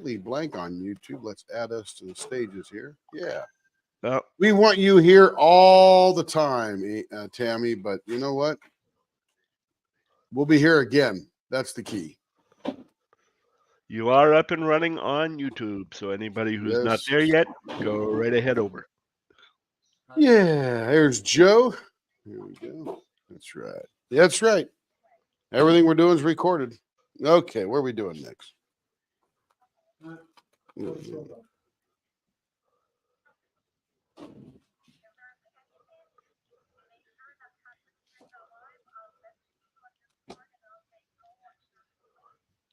completely blank on YouTube. Let's add us to the stages here. Yeah. Oh, We want you here all the time, Tammy, but you know what? We'll be here again. That's the key. you are up and running on YouTube, so anybody who's not Yes. there yet, go right ahead over. Yeah, there's Joe. Here we go. That's right. That's right. Everything we're doing is recorded. Okay, what are we doing next?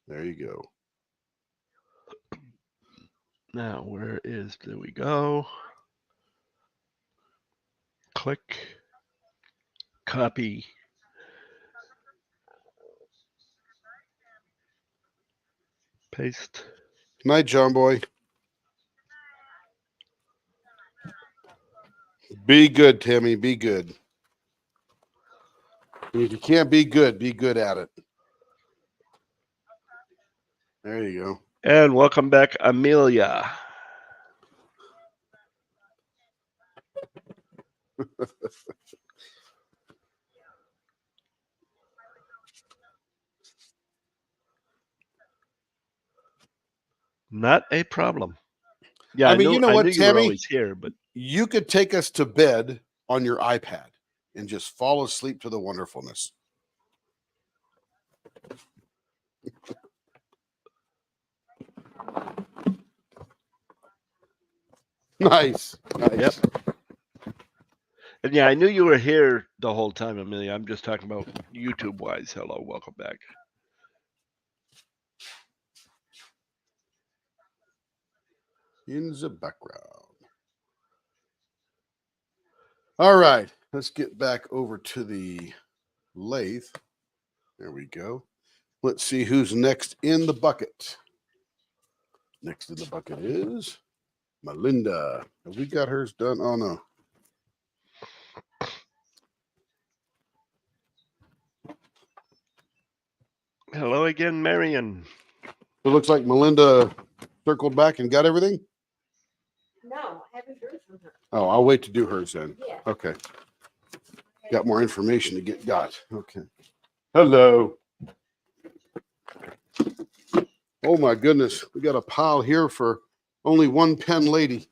There you go. Now, there we go. Click, copy. Paste. Night, John Boy. Be good, Tammy. Be good. If you can't be good at it. There you go. And welcome back, Amelia. Not a problem. Yeah, I mean, you know what, I knew you were Tammy? always here, but You could take us to bed on your iPad and just fall asleep to the wonderfulness. Nice. Yep. And yeah, I knew you were here the whole time, Amelia. I'm just talking about YouTube wise. Hello, welcome back. In the background. All right, let's get back over to the lathe. There we go. Let's see who's next in the bucket. Next in the bucket is Melinda. Have we got hers done? Oh, no. Hello again, Marion. It looks like Melinda circled back and got everything. No, I haven't heard from her. Oh, I'll wait to do hers then. Yeah. Okay. Got more information to get got. Okay. Hello. Oh my goodness. We got a pile here for only one pen lady.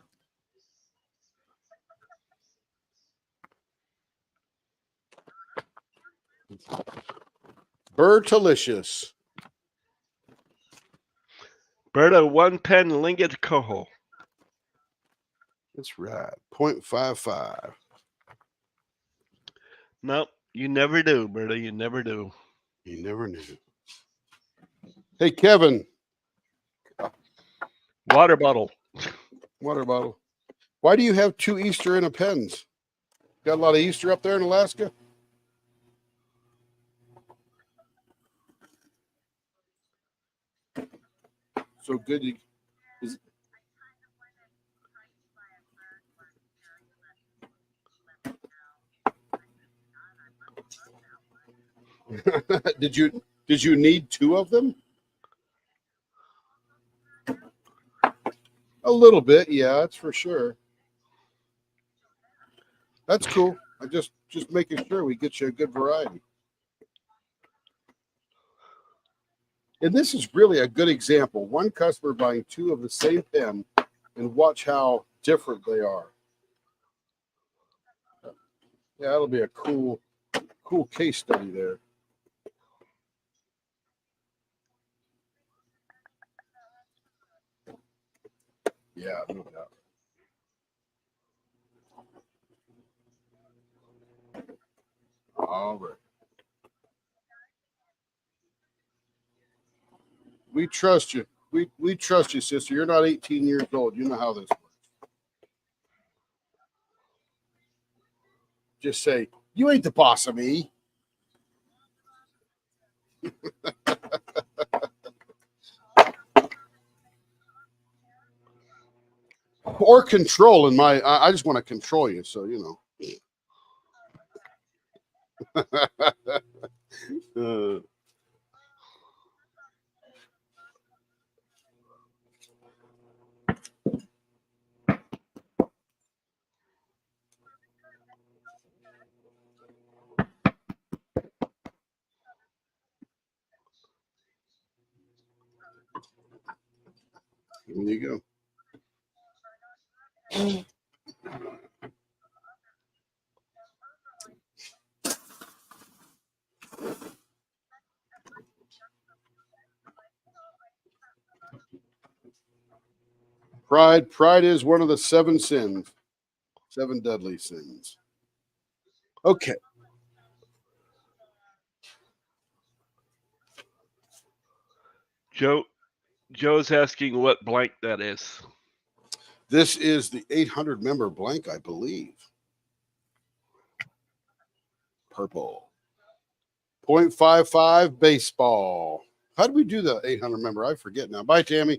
Bertalicious. Berta, one pen linget coho. That's right. 0.55. No, you never do, Berta. You never do. You never knew. Hey, Kevin. Water bottle. Water bottle. Why do you have 2 Easter in a pens? Got a lot of Easter up there in Alaska? So good. Did you need 2 of them? A little bit, yeah, that's for sure. That's cool. I just making sure we get you a good variety. And this is really a good example. One customer buying 2 of the same pen, and watch how different they are. Yeah, that'll be a cool case study there. Yeah, no doubt. All right. We trust you. We trust you, sister. You're not 18 years old. You know how this works. Just say, you ain't the boss of me. Or control in my, I just want to control you. So, you know. you go. Pride is one of the 7 sins, 7 deadly sins. Okay. Joe's asking what blank that is. This is the 800 member blank, I believe. Purple. 0.55 baseball. How did we do the 800 member? I forget now. Bye, Tammy.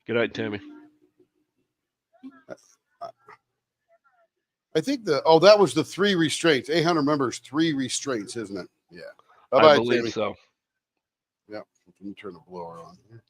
Good night, Tammy. I think that was the 3 restraints. 800 members, 3 restraints, isn't it? Yeah. I Bye-bye, believe Tammy. so. Yeah. Let me turn the blower on here.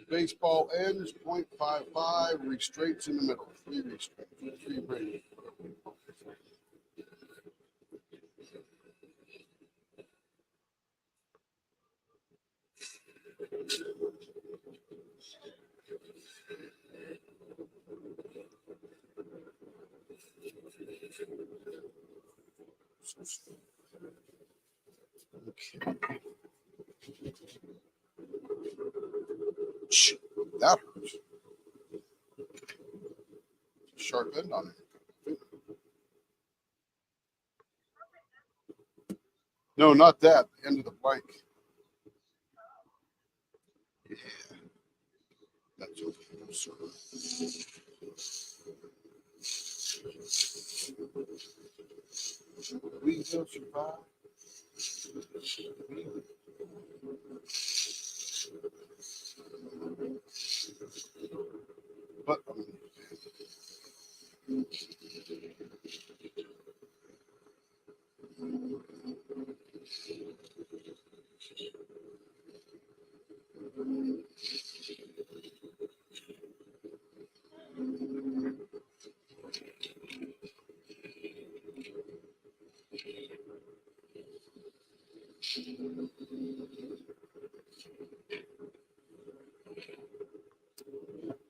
Baseball ends 0.55, restraints in the middle. 3 restraints. 3 rings. Okay. That hurts. Sharp end on it. No, not that. The end of the blank. Yeah. That's okay. I'm sorry. We will survive. But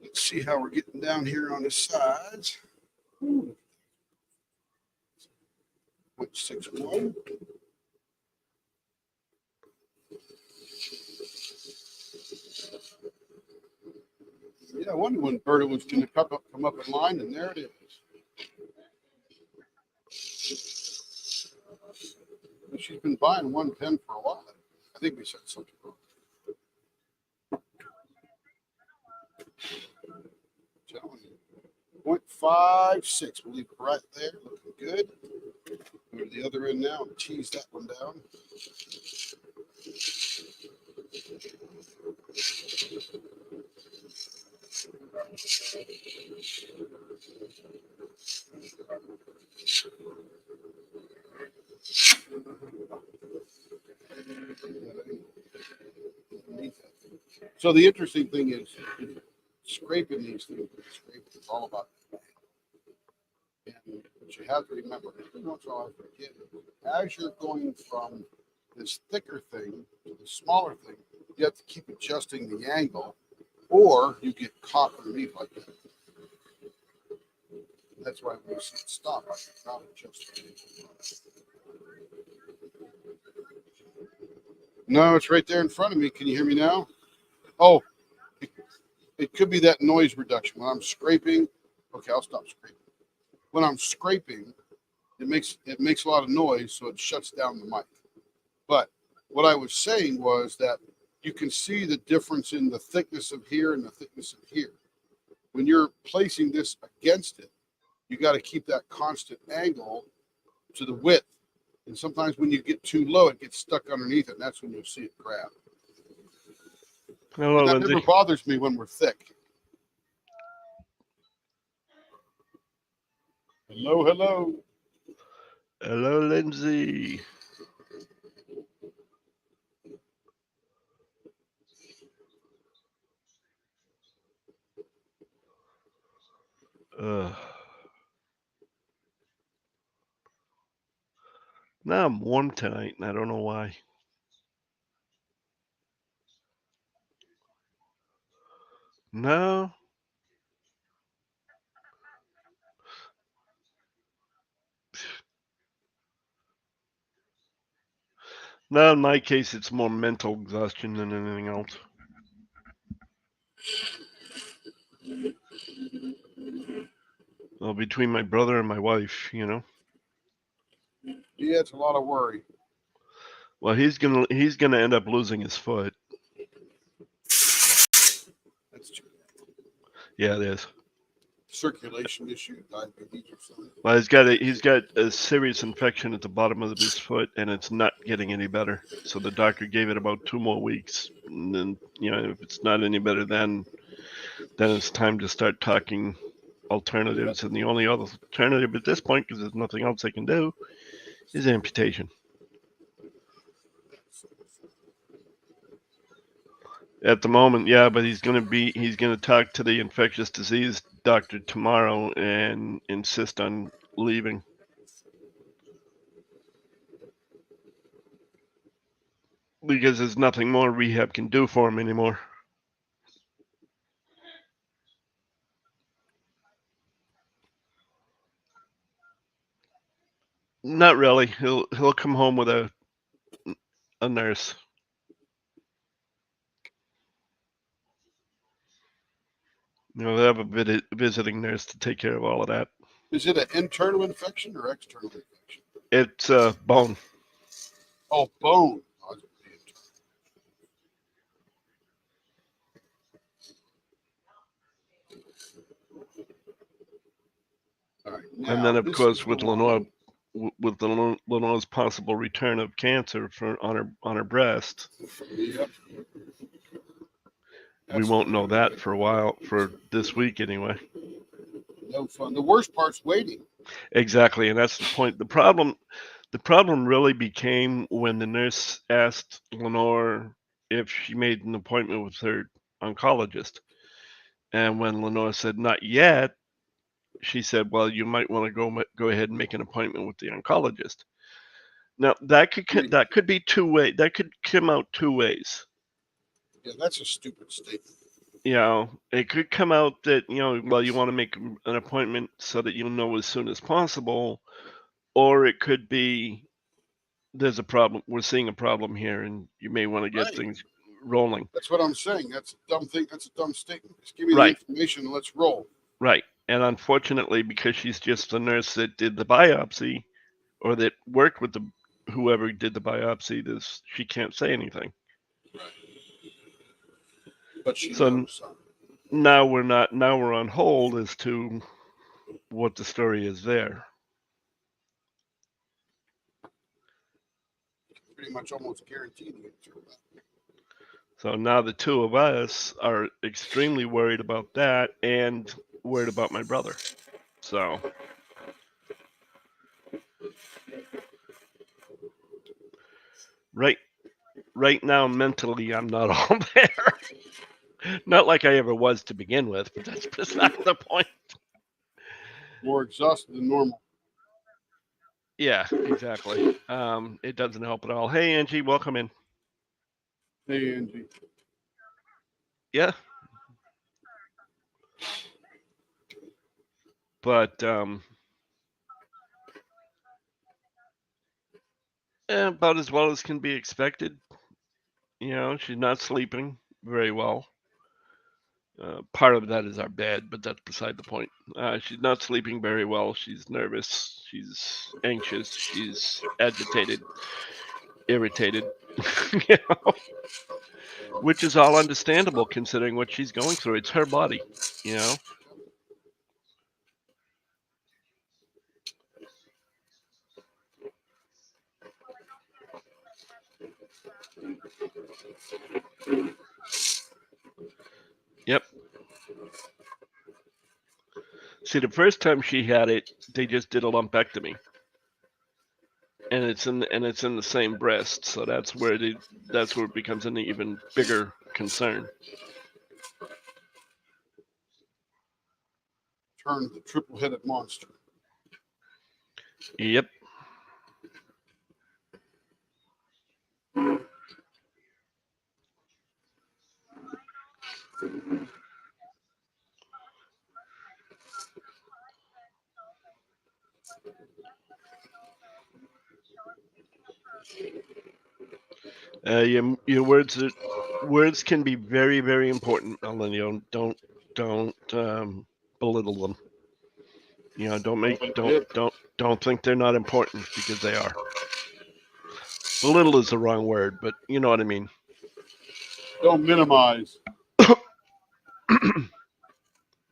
let's see how we're getting down here on the sides. 0.61. Yeah, I wondered when Berta was going to come up in line, and there it is. She's been buying 110 for a while. I think we said something wrong. Telling you. 0.56. We'll leave it right there. Looking good. Go to the other end now and tease that one down. So the interesting thing is scraping these things. Scraping is all about that. And what you have to remember, every once in a while I forget, as you're going from this thicker thing to the smaller thing, you have to keep adjusting the angle, or you get caught underneath like that. That's why when you see it stop, I can not adjust the angle. No, it's right there in front of me. Can you hear me now? Oh, it could be that noise reduction. When I'm scraping, okay, I'll stop scraping. When I'm scraping, it makes a lot of noise, so it shuts down the mic. But what I was saying was that you can see the difference in the thickness of here and the thickness of here. When you're placing this against it, you got to keep that constant angle to the width. And sometimes when you get too low, it gets stuck underneath it, and that's when you'll see it grab. Hello, And that Lindsay. never bothers me when we're thick. Hello, hello. Hello, Lindsay. Now I'm warm tonight, and I don't know why. No. No, in my case, it's more mental exhaustion than anything else. Well, between my brother and my wife, you know. Yeah, it's a lot of worry. Well, he's gonna end up losing his foot. That's true. Yeah, it is. Circulation issue, diabetes or something. Well, he's got a serious infection at the bottom of his foot, and it's not getting any better. So the doctor gave it about 2 more weeks, and then if it's not any better, then it's time to start talking alternatives. And the only other alternative at this point, because there's nothing else they can do, is amputation. At the moment, yeah, but he's gonna talk to the infectious disease doctor tomorrow and insist on leaving. Because there's nothing more rehab can do for him anymore. Not really. He'll come home with a nurse. They'll have a visiting nurse to take care of all of that. Is it an internal infection or external infection? It's bone. Oh, bone. Oh, it's the internal. All right. And then, now, of this course, is with the one- Lenore's possible return of cancer on her breast, Yep. we won't know that for a while, for this week anyway. No fun. The worst part's waiting. Exactly, and that's the point. The problem really became when the nurse asked Lenore if she made an appointment with her oncologist. And when Lenore said not yet, she said, "Well, you might want to go ahead and make an appointment with the oncologist." Now that could be two way. That could come out two ways. Yeah, that's a stupid statement. It could come out that well, you want to make an appointment so that you'll know as soon as possible, or it could be there's a problem. We're seeing a problem here, and you may want to get Right. things rolling. That's what I'm saying. That's a dumb thing. That's a dumb statement. Just give me Right. the information and let's roll. Right. And unfortunately, because she's just the nurse that did the biopsy or that worked with whoever did the biopsy, she can't say anything. Right. But she So knows something. now we're on hold as to what the story is there. Pretty much almost guaranteed to get through that. So now the two of us are extremely worried about that and worried about my brother. So right now mentally I'm not all there. Not like I ever was to begin with, but that's beside the point. More exhausted than normal. Yeah, exactly. It doesn't help at all. Hey Angie, welcome in. Hey, Angie. Yeah. But about as well as can be expected. She's not sleeping very well. Part of that is our bed, but that's beside the point. She's not sleeping very well. She's nervous. She's anxious. She's agitated, irritated, which is all understandable considering what she's going through. It's her body, See, the first time she had it, they just did a lumpectomy, and it's in the same breast, so that's where it becomes an even bigger concern. Turn the triple-headed monster. Yep. Your words can be very, very important, Melanie. Don't belittle them. Don't think they're not important, because they are. Belittle is the wrong word, but you know what I mean. Don't minimize.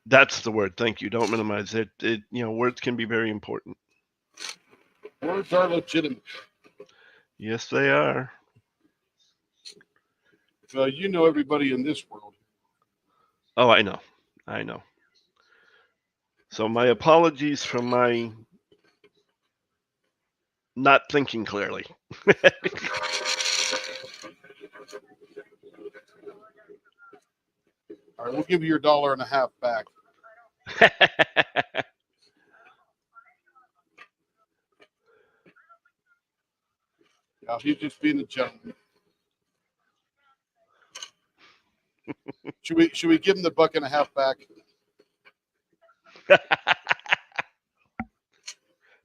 That's the word. Thank you. Don't minimize it. Words can be very important. Words are legitimate. Yes, they are. Well, you know everybody in this world. Oh, I know. So my apologies for my not thinking clearly. All right, we'll give you your $1.50 back. Yeah, he's just being a gentleman. Should we give him the $1.50 back?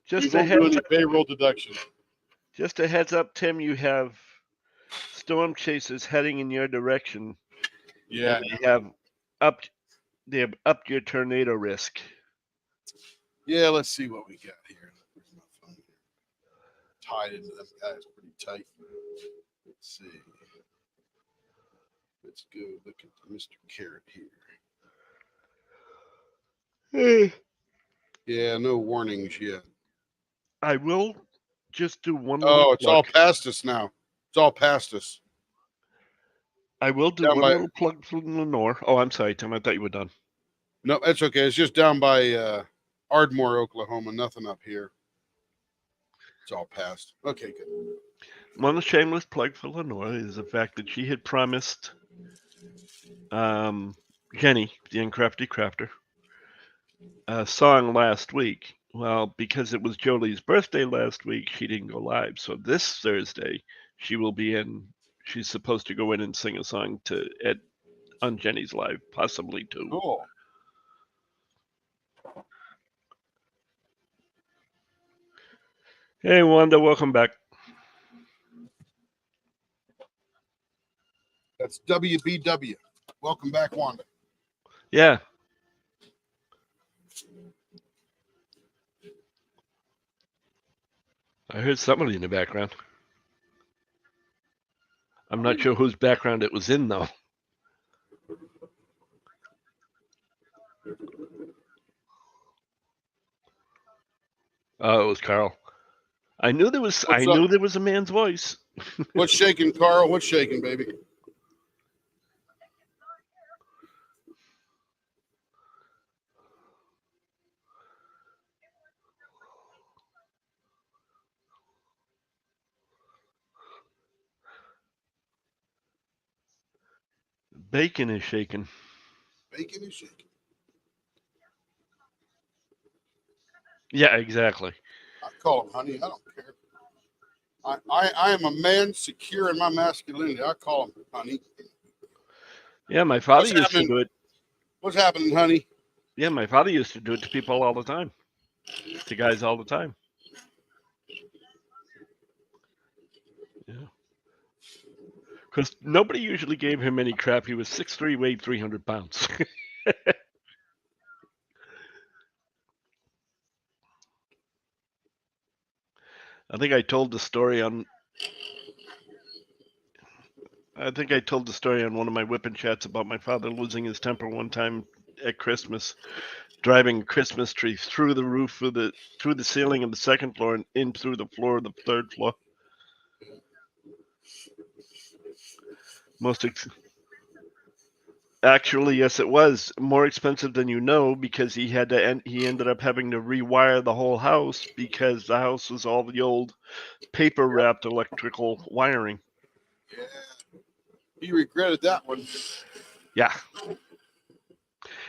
Just we a won't do heads any payroll deduction. Just a heads up, Tim. You have storm chasers heading in your direction. Yeah. They have upped your tornado risk. Yeah, let's see what we got here. Where's my phone here? Tied into them guys pretty tight. Let's see. Let's go look at Mr. Carrot here. Yeah, no warnings yet. I will just do one. Oh, it's all past us now. It's all past us. I will do one little plug for Lenore. Oh, I'm sorry, Tim. I thought you were done. No, that's okay. It's just down by Ardmore, Oklahoma. Nothing up here. It's all past. Okay, good. One shameless plug for Lenore is the fact that she had promised Jenny, the Uncrafty Crafter, a song last week. Well, because it was Jolie's birthday last week, she didn't go live. So this Thursday, she will be in. She's supposed to go in and sing a song on Jenny's live, possibly too. Cool. Hey, Wanda, welcome back. That's WBW. Welcome back, Wanda. Yeah. I heard somebody in the background. I'm not sure whose background it was in, though. Oh, it was Carl. I knew there was a man's voice. What's shaking, Carl? What's shaking, baby? Bacon is shaking. Bacon is shaking. Yeah, exactly. I call him honey. I don't care. I am a man secure in my masculinity. I call him honey. Yeah, my father used to do it. What's happening, honey? Yeah, my father used to do it to people all the time. To guys all the time. Yeah. Because nobody usually gave him any crap. He was 6'3", weighed 300 pounds. I think I told the story on one of my whipping chats about my father losing his temper one time at Christmas, driving a Christmas tree through the ceiling of the second floor and in through the floor of the third floor. Actually, yes, it was more expensive than you know because he ended up having to rewire the whole house because the house was all the old paper wrapped electrical wiring. Yeah. He regretted that one. Yeah.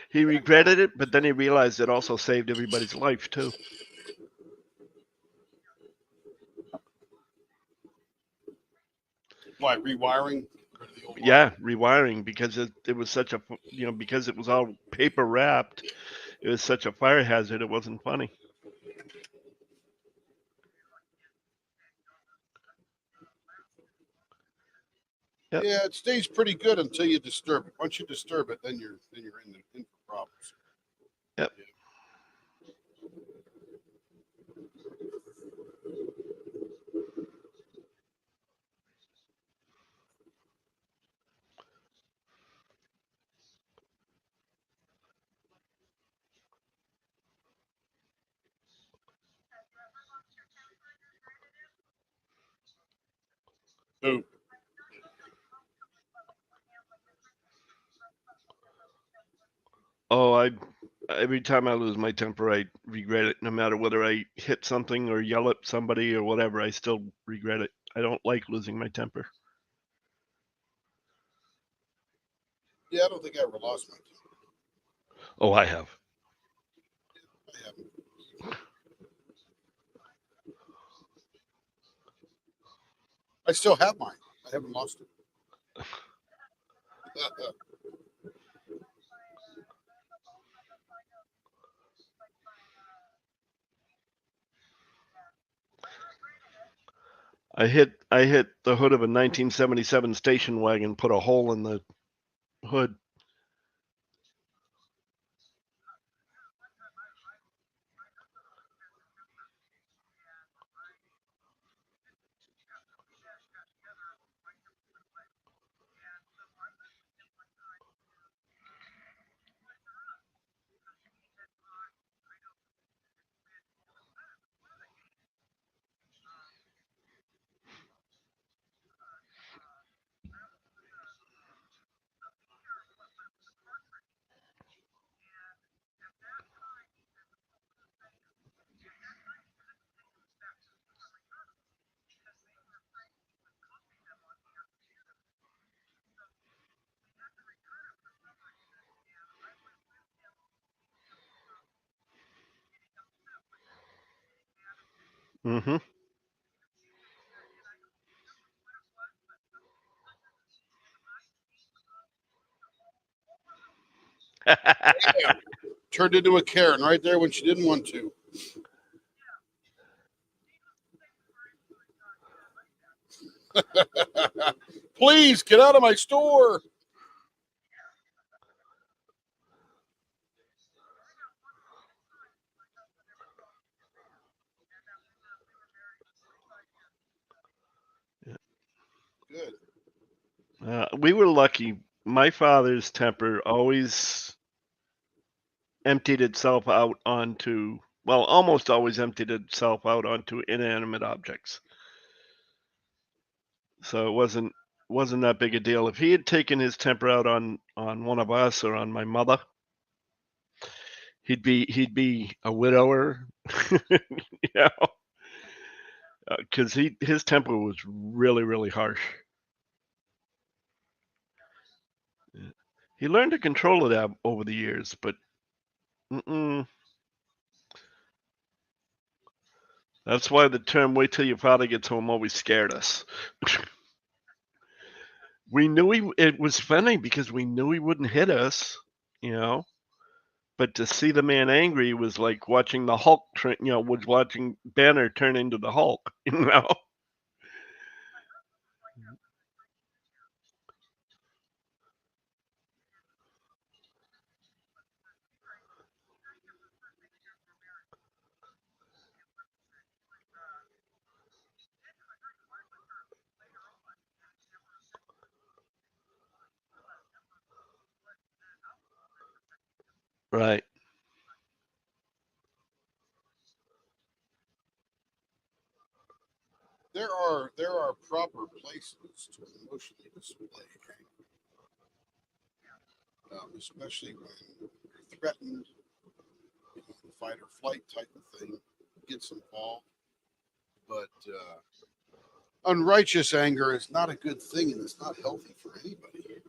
He regretted it, but then he realized it also saved everybody's life too. Why, rewiring? Yeah, rewiring because it was such a because it was all paper wrapped. It was such a fire hazard. It wasn't funny. Yep. Yeah, it stays pretty good until you disturb it. Once you disturb it, then you're in for problems. Yep. Who? Oh, every time I lose my temper, I regret it. No matter whether I hit something or yell at somebody or whatever, I still regret it. I don't like losing my temper. Yeah, I don't think I ever lost my temper. Oh, I have. I haven't. I still have mine. I haven't lost it. I hit the hood of a 1977 station wagon, put a hole in the hood. Mm-hmm. Damn. Turned into a Karen right there when she didn't want to. Please get out of my store. Good. We were lucky. My father's temper always emptied itself out onto, well, almost always emptied itself out onto inanimate objects. So it wasn't that big a deal. If he had taken his temper out on one of us or on my mother, he'd be a widower, you know, because his temper was really harsh. He learned to control it over the years, but that's why the term "wait till your father gets home" always scared us. We knew it was funny because we knew he wouldn't hit us, you know. But to see the man angry was like watching the Hulk, was watching Banner turn into the Hulk, you know. Right. There are proper places to emotionally display. especially when you're threatened, fight or flight type of thing gets involved. But unrighteous anger is not a good thing, and it's not healthy for anybody.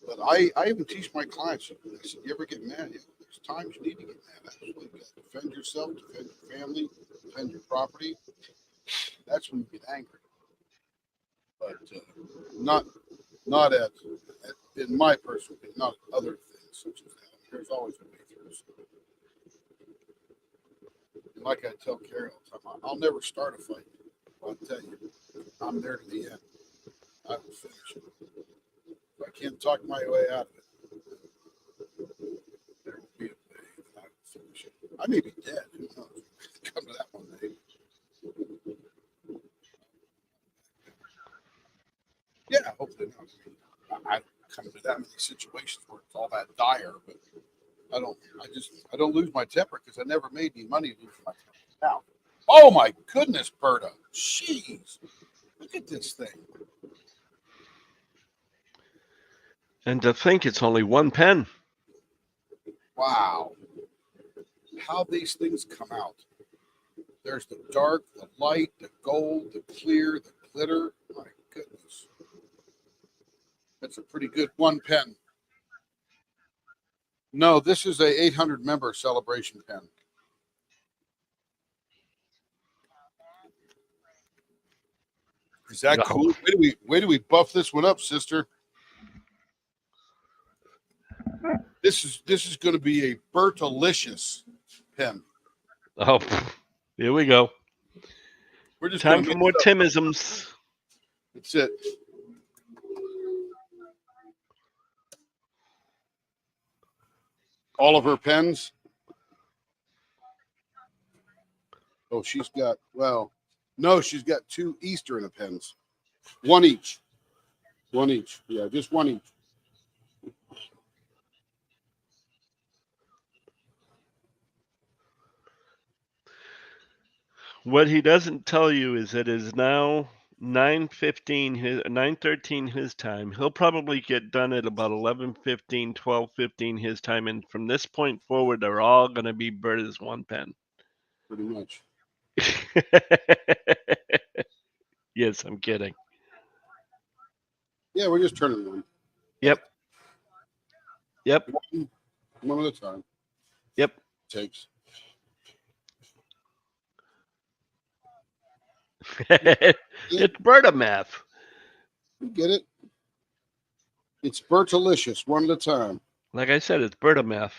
But I even teach my clients. I said, "You ever get mad? There's times you need to get mad. Absolutely, you gotta defend yourself, defend your family, defend your property. That's when you get angry. But not at in my personal opinion, not other things such as that. There's always a way through. And like I tell Carrie all the time, I'll never start a fight. I'll tell you, I'm there to the end. I will finish it. If I can't talk my way out of it, there will be a way that I will finish it. I may be dead. Who knows? Come to that one day. Yeah, hopefully not. I come to that many situations where it's all that dire, but I don't lose my temper because I never made any money losing my temper. Now, oh my goodness, Berta. Jeez. Look at this thing. And to think it's only one pen. Wow. How these things come out. There's the dark, the light, the gold, the clear, the glitter. My goodness. That's a pretty good one pen. No, this is a 800 member celebration pen. Is that No. cool? Where do we buff this one up, sister? This is going to be a Bertalicious pen. Oh, here we go. We're just Time gonna for make more it up. Timisms. That's it. All of her pens. Oh, she's got, well, no, she's got 2 Easter in the pens. One each. One each. Yeah, just one each. What he doesn't tell you is that it is now 9:15 his 9:13 his time. He'll probably get done at about 11:15, 12:15 his time, and from this point forward, they're all going to be Berta's one pen. Pretty much. Yes, I'm kidding. Yeah, we're just turning one. Yep. One at a time. Yep. Takes. It's Berta math. You get it? It's Bertalicious, one at a time. Like I said, it's Berta math.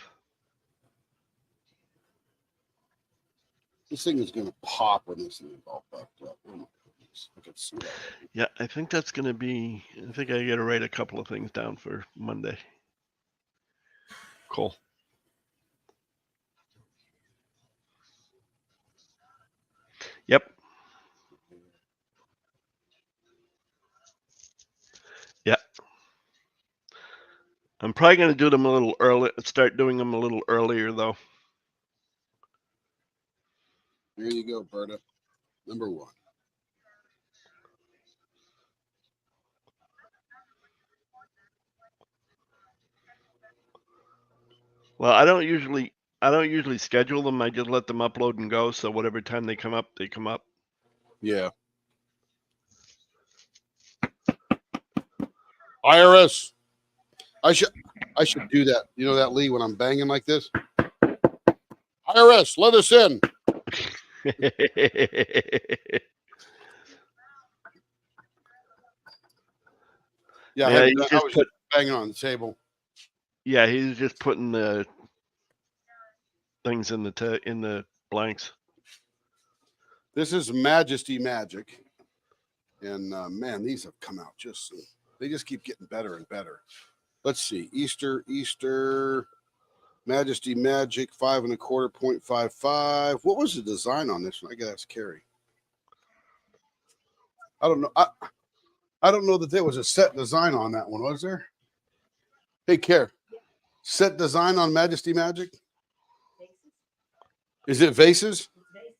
This thing is going to pop when this thing is all fucked up. Oh my goodness. I can see that. Yeah, I think that's going to be. I think I got to write a couple of things down for Monday. Cool. Yep. Yeah. I'm probably going to do them a little early. Start doing them a little earlier, though. Here you go, Berta. Number 1. Well, I don't usually schedule them. I just let them upload and go. So whatever time they come up, they come up. Yeah. IRS. I should do that. You know that, Lee, when I'm banging like this? IRS, let us in. Yeah, Yeah, I was just banging on the table. Yeah, he's just putting the things in the blanks. This is Majesty Magic. And man, these have come out they just keep getting better and better. Let's see. Easter, Majesty Magic, 5 1/4, 0.55. What was the design on this one? I gotta ask Carrie. I don't know. I don't know that there was a set design on that one, was there? Hey, Care. Set design on Majesty Magic? Is it vases? Vases.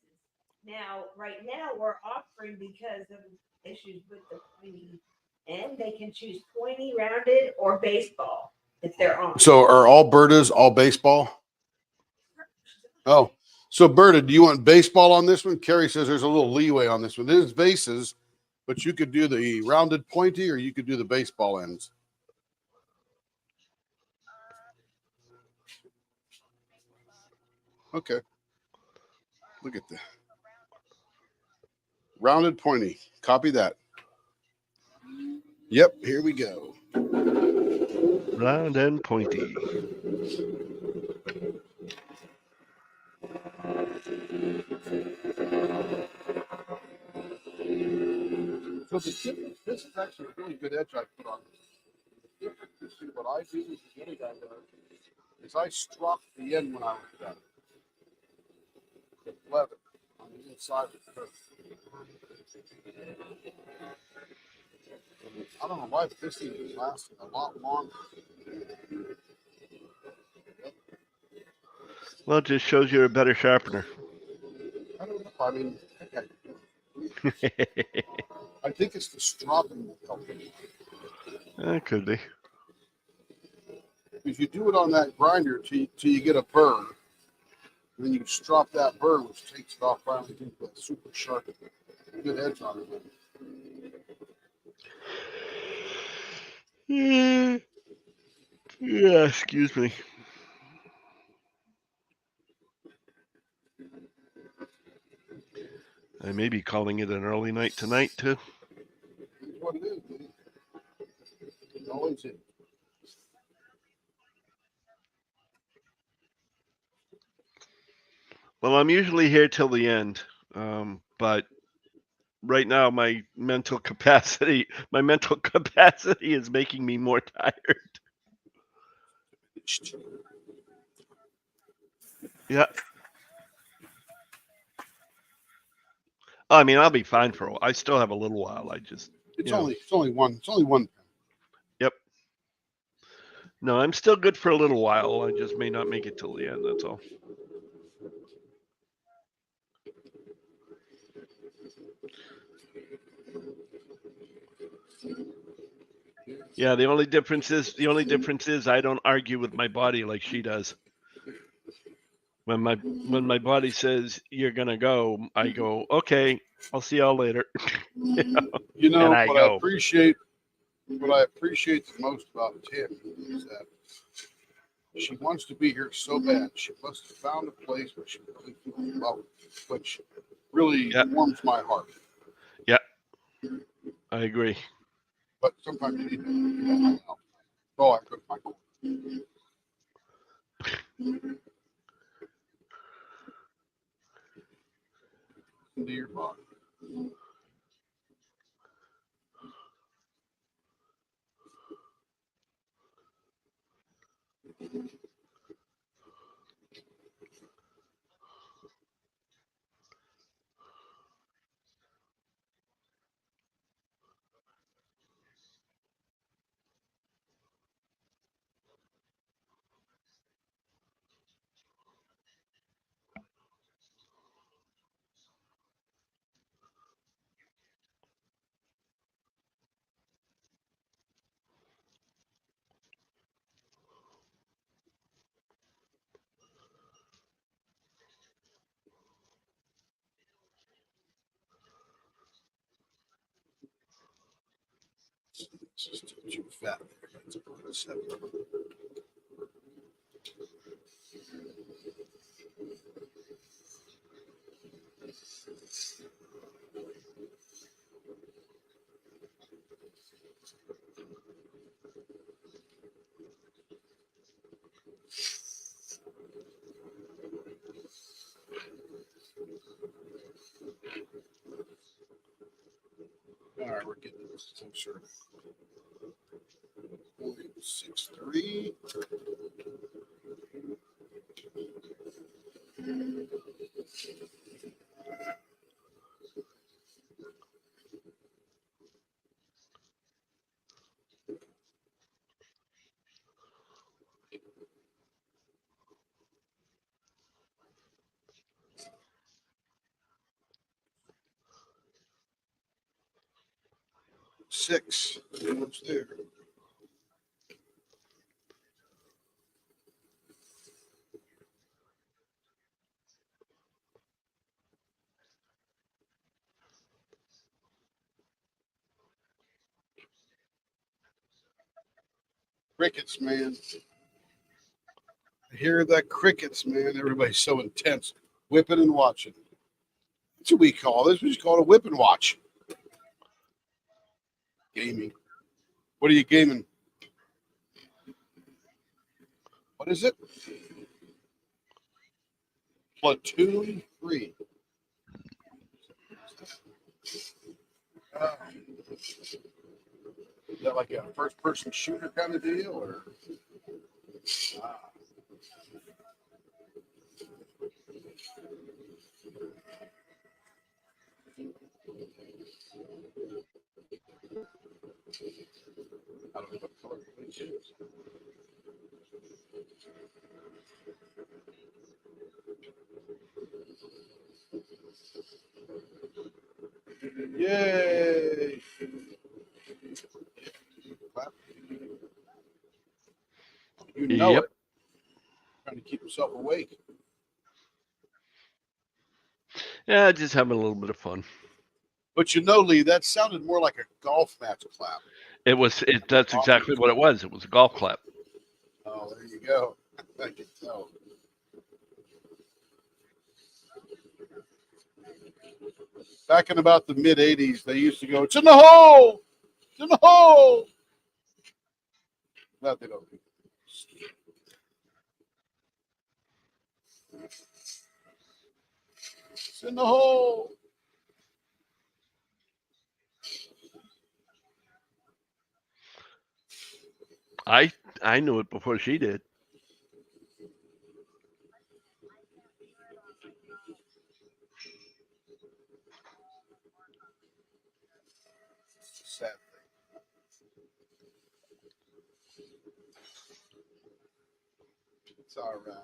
Now, right now, we're offering because of issues with the And they can choose pointy, rounded, or baseball if they're on. So are all Bertas all baseball? Oh, so Berta, do you want baseball on this one? Carrie says there's a little leeway on this one. This is bases, but you could do the rounded pointy or you could do the baseball ends. Okay. Look at that. Rounded pointy. Copy that. Yep, here we go. Round and pointy. So the difference, this is actually a really good edge I put on. The difference between what I do is the other guy does is I struck the end when I was done. The 11 on the inside of the curve. I don't know why this thing is lasting a lot longer. Well, it just shows you're a better sharpener. I don't know. I mean, I think it's the stropping that helps me. That could be. If you do it on that grinder till you get a burr, and then you strop that burr, which takes it off finally into a super sharp, good edge on it. Yeah, excuse me. I may be calling it an early night tonight, too. That's what it is, man. It always is. Well, I'm usually here till the end, but right now my mental capacity is making me more tired. Yeah. I mean, I'll be fine for a while. I still have a little while. It's only one. Yep. No, I'm still good for a little while. I just may not make it till the end. That's all. Yeah, the only difference is I don't argue with my body like she does. When my body says you're gonna go, I go, okay, I'll see y'all later. You know And I what go. I appreciate the most about Tim is that she wants to be here so bad. She must have found a place where she really feels loved, which really Yep. warms my heart. Yeah, I agree. But sometimes you need to oh, I cooked my corn. Into your body. It's just too fat. It's about a 7. All right, we're getting this closer. 0.63. 6. Almost there. Crickets, man. I hear that crickets, man. Everybody's so intense. Whipping and watching. That's what we call this. We just call it a whip and watch. Gaming. What are you gaming? What is it? Platoon 3. Is that like a first-person shooter kind of deal, or? I don't know what color it is. Yay! You know Yep. it. Trying to keep himself awake. Yeah, just having a little bit of fun. But you know, Lee, that sounded more like a golf match clap. That's exactly what it was. It was a golf clap. Oh, there you go. I can tell. Back in about the mid 80s, they used to go, "It's in the hole! It's in the hole!" Glad they don't do that. It's in the hole. I knew it before she did. Sad thing. It's all right.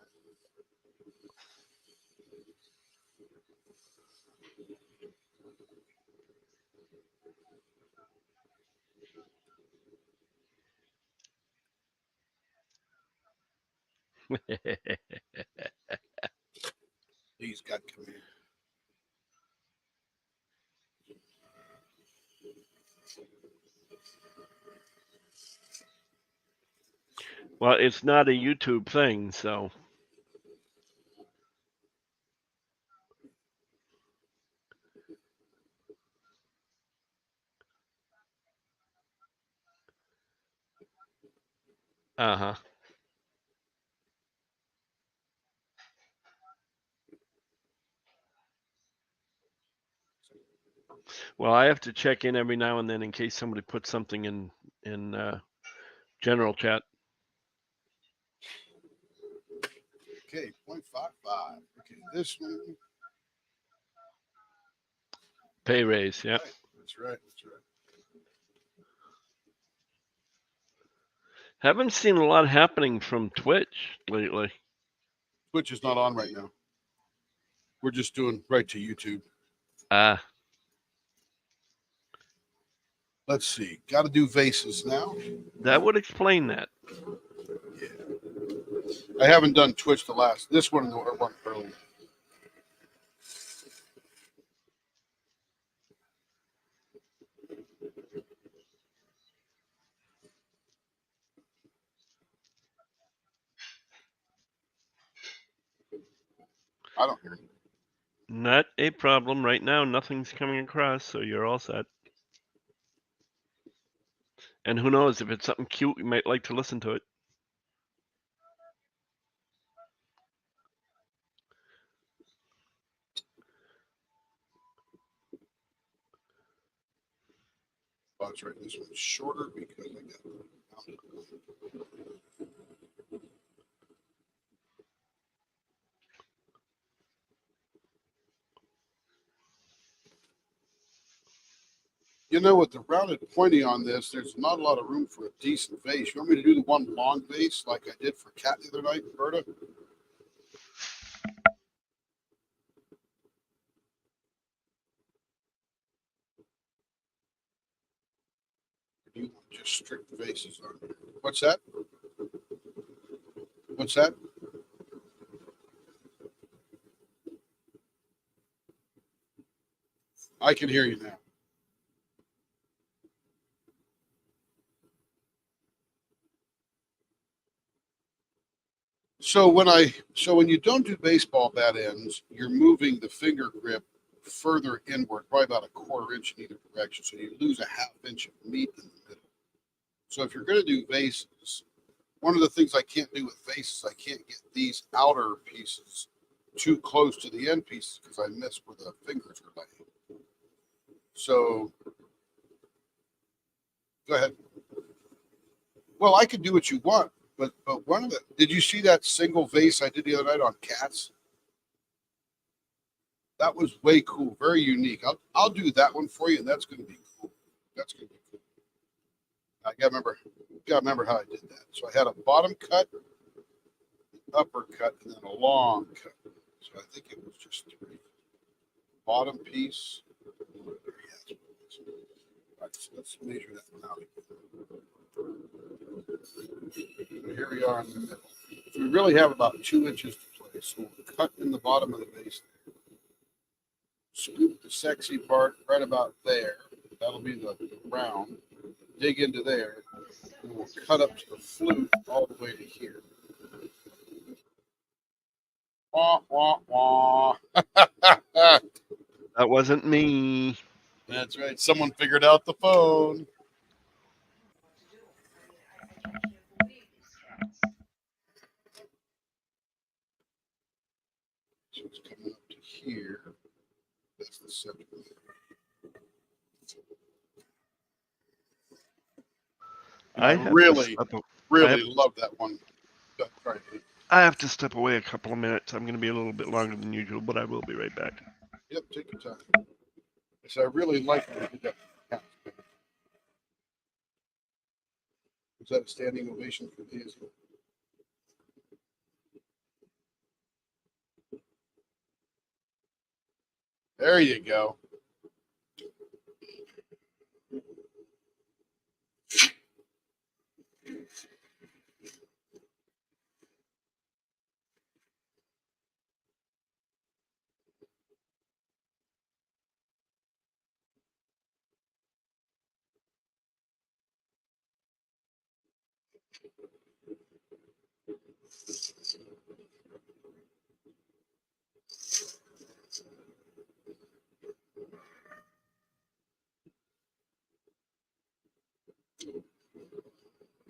He's got command. Well, it's not a YouTube thing, so uh-huh. Well, I have to check in every now and then in case somebody puts something in general chat. Okay, 0.55. Okay, this one. Pay raise, yeah. Right. That's right. That's right. Haven't seen a lot happening from Twitch lately. Twitch is not on right now. We're just doing right to YouTube. Ah, Let's see. Got to do vases now. that would explain that. Yeah. I haven't done Twitch this one or one earlier. I don't hear you. Not a problem right now. Nothing's coming across, so you're all set. And who knows, if it's something cute, you might like to listen to it. Oh, that's right. This one's shorter because I got. You know, with the rounded pointy on this, there's not a lot of room for a decent vase. You want me to do the one long vase like I did for Kat the other night, Roberta? just strict vases on here. What's that? What's that? I can hear you now. So when you don't do baseball bat ends, you're moving the finger grip further inward, probably about a quarter inch in either direction. So you lose a half inch of meat in the middle. So if you're going to do vases, one of the things I can't do with vases, I can't get these outer pieces too close to the end pieces because I miss where the fingers are laying. So go ahead. Well, I can do what you want, but one of the, did you see that single vase I did the other night on cats? That was way cool, very unique. I'll do that one for you, and that's going to be cool. That's going to be cool. I gotta remember how I did that. So I had a bottom cut, upper cut, and then a long cut. So I think it was just 3. Bottom piece. Let's measure that one out. Here we are in the middle. So we really have about 2 inches to play. So we'll cut in the bottom of the base. Scoop the sexy part right about there. That'll be the round. Dig into there. And we'll cut up to the flute all the way to here. Wah, wah, wah. That wasn't me. That's right. Someone figured out the phone. So it's coming up to here. That's the center. I I have really, to step, really love that one. Sorry. I have to step away a couple of minutes. I'm going to be a little bit longer than usual, but I will be right back. Yep, take your time. So I really like that. Was that a standing ovation for these? There you go.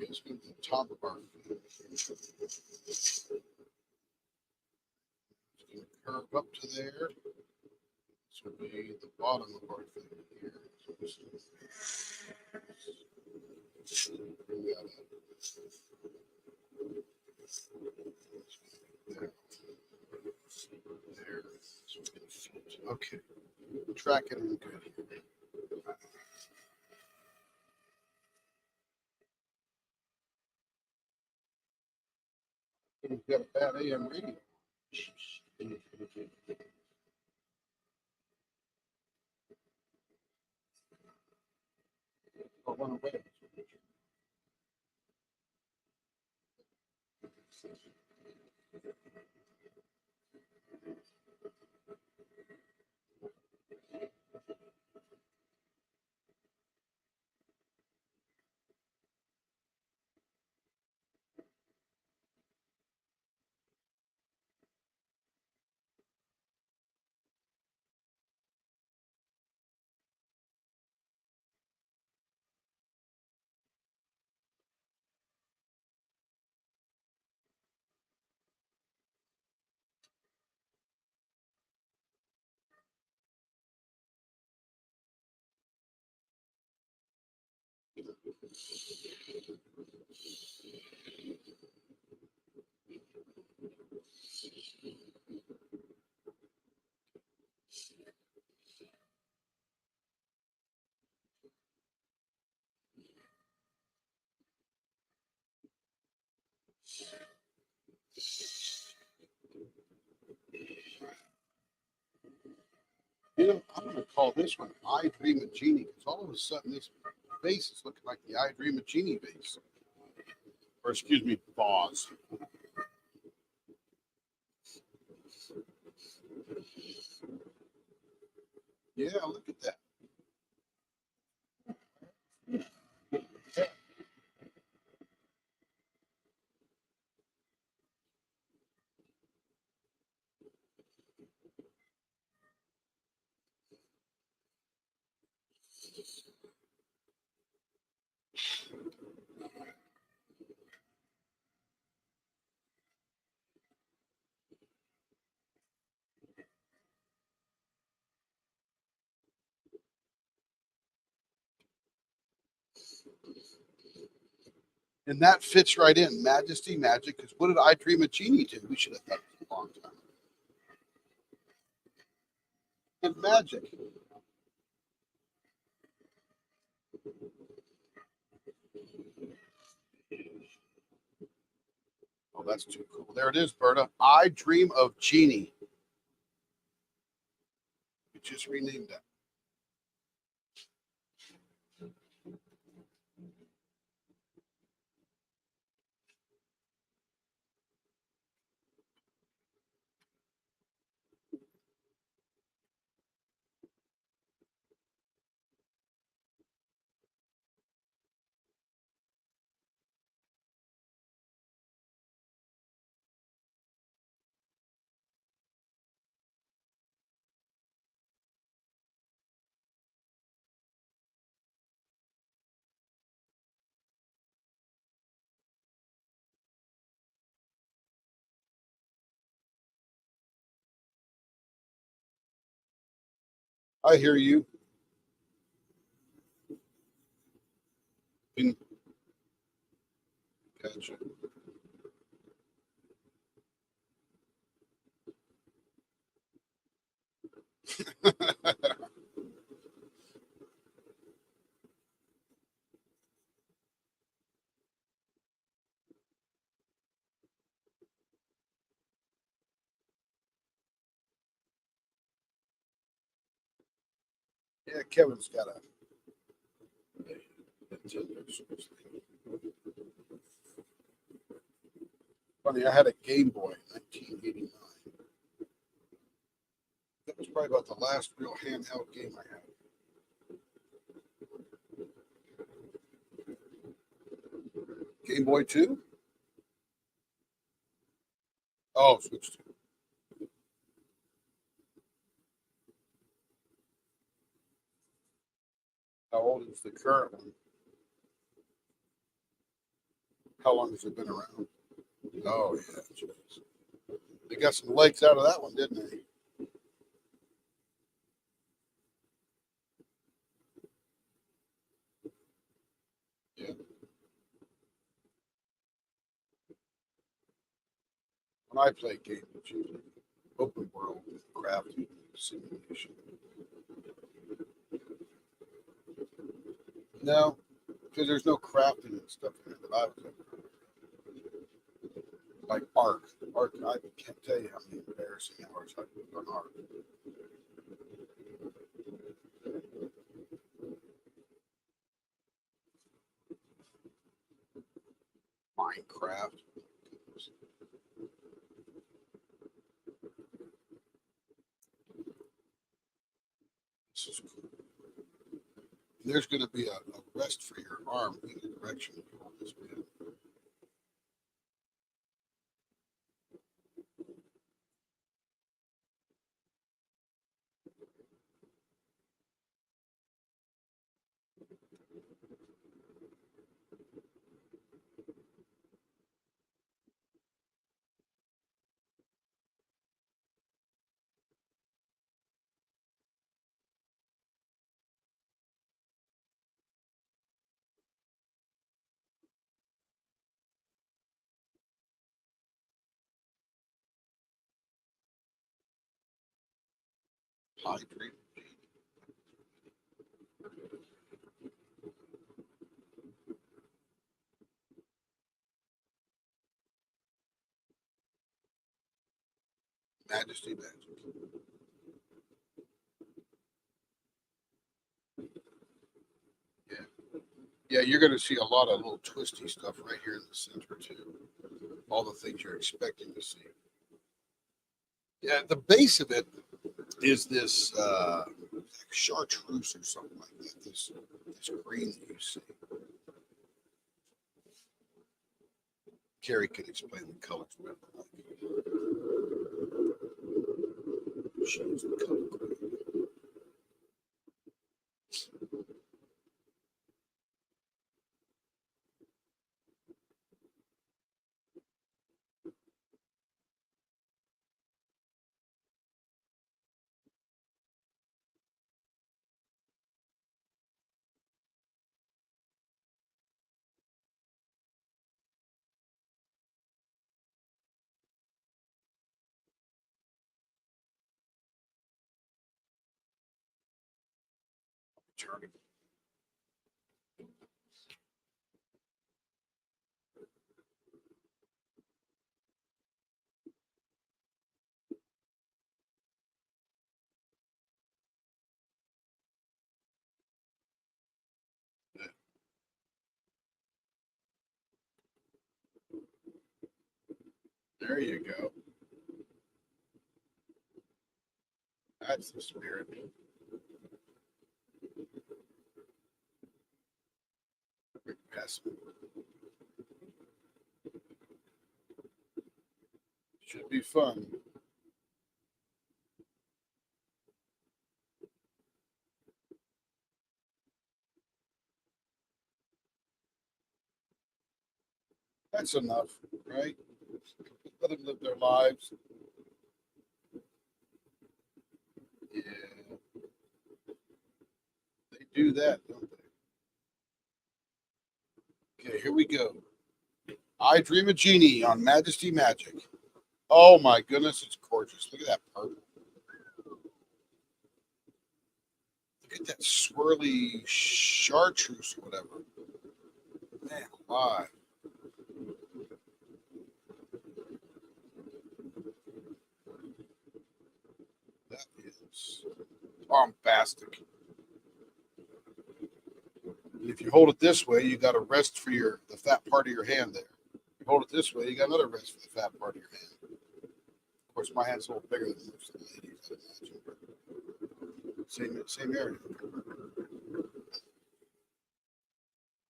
It's going to be the top of our it's going to curve up to there. This would be the bottom of our thing here. So this is, bring that up. There. There. So it's going to float. Okay. Track it in good. We've got a bad AM radio. Oh, one away. You know, I'm going to call this one I Dream of Genie because all of a sudden this base is looking like the I Dream of Genie base. Or excuse me, vase. Yeah, look at that. And that fits right in. Majesty, magic. Because what did I Dream of Genie do? We should have done it a long time. And magic. Oh, that's too cool. There it is, Berta. I Dream of Genie. We just renamed that. I hear you. Gotcha. Yeah, Kevin's got a Nintendo Switch thing. Funny, I had a Game Boy in 1989. That was probably about the last real handheld game I had. Game Boy 2? Oh, Switch 2. How old is the current one? How long has it been around? Oh, yeah. Geez. They got some legs out of that one, didn't they? Yeah. When I play games, it's usually open world with crafting simulation. No, because there's no crafting and stuff in it that I was ever. Like Ark. Ark, I can't tell you how many embarrassing hours I put on Ark. Minecraft. This is cool. There's going to be a rest for your arm in the direction you hold this pen. Hydrate. Majesty Magic. Yeah. Yeah, you're going to see a lot of little twisty stuff right here in the center too. All the things you're expecting to see. Yeah, the base of it is this chartreuse or something like that. This green that you see. Carrie can explain the colors better. Shows the color green. Turn it. There you go. That's the spirit. Pass it. Should be fun. That's enough, right? Let them live their lives. Yeah. They do that, don't they? Okay, here we go. I Dream of Genie on Majesty Magic. Oh my goodness, it's gorgeous. Look at that purple. Look at that swirly chartreuse or whatever. Man, alive. That is bombastic. And if you hold it this way, you got a rest for the fat part of your hand there. You hold it this way, you got another rest for the fat part of your hand. Of course, my hand's a little bigger than most of the ladies, I'd imagine. But same area.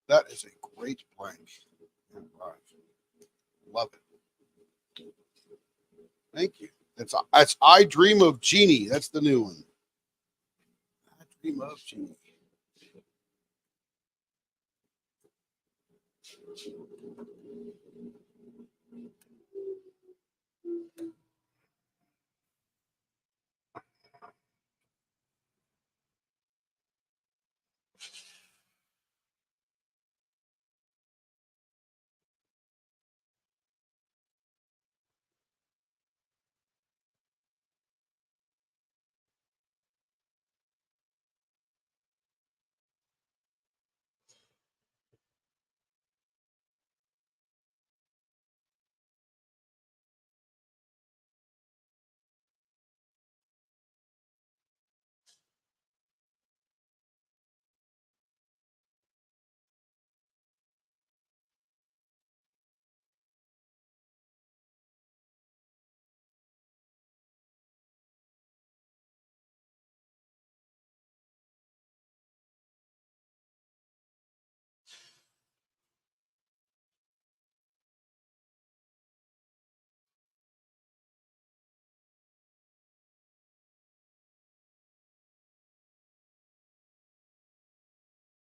That is a great blank. Love it. Thank you. That's I Dream of Genie. That's the new one. I Dream of Genie.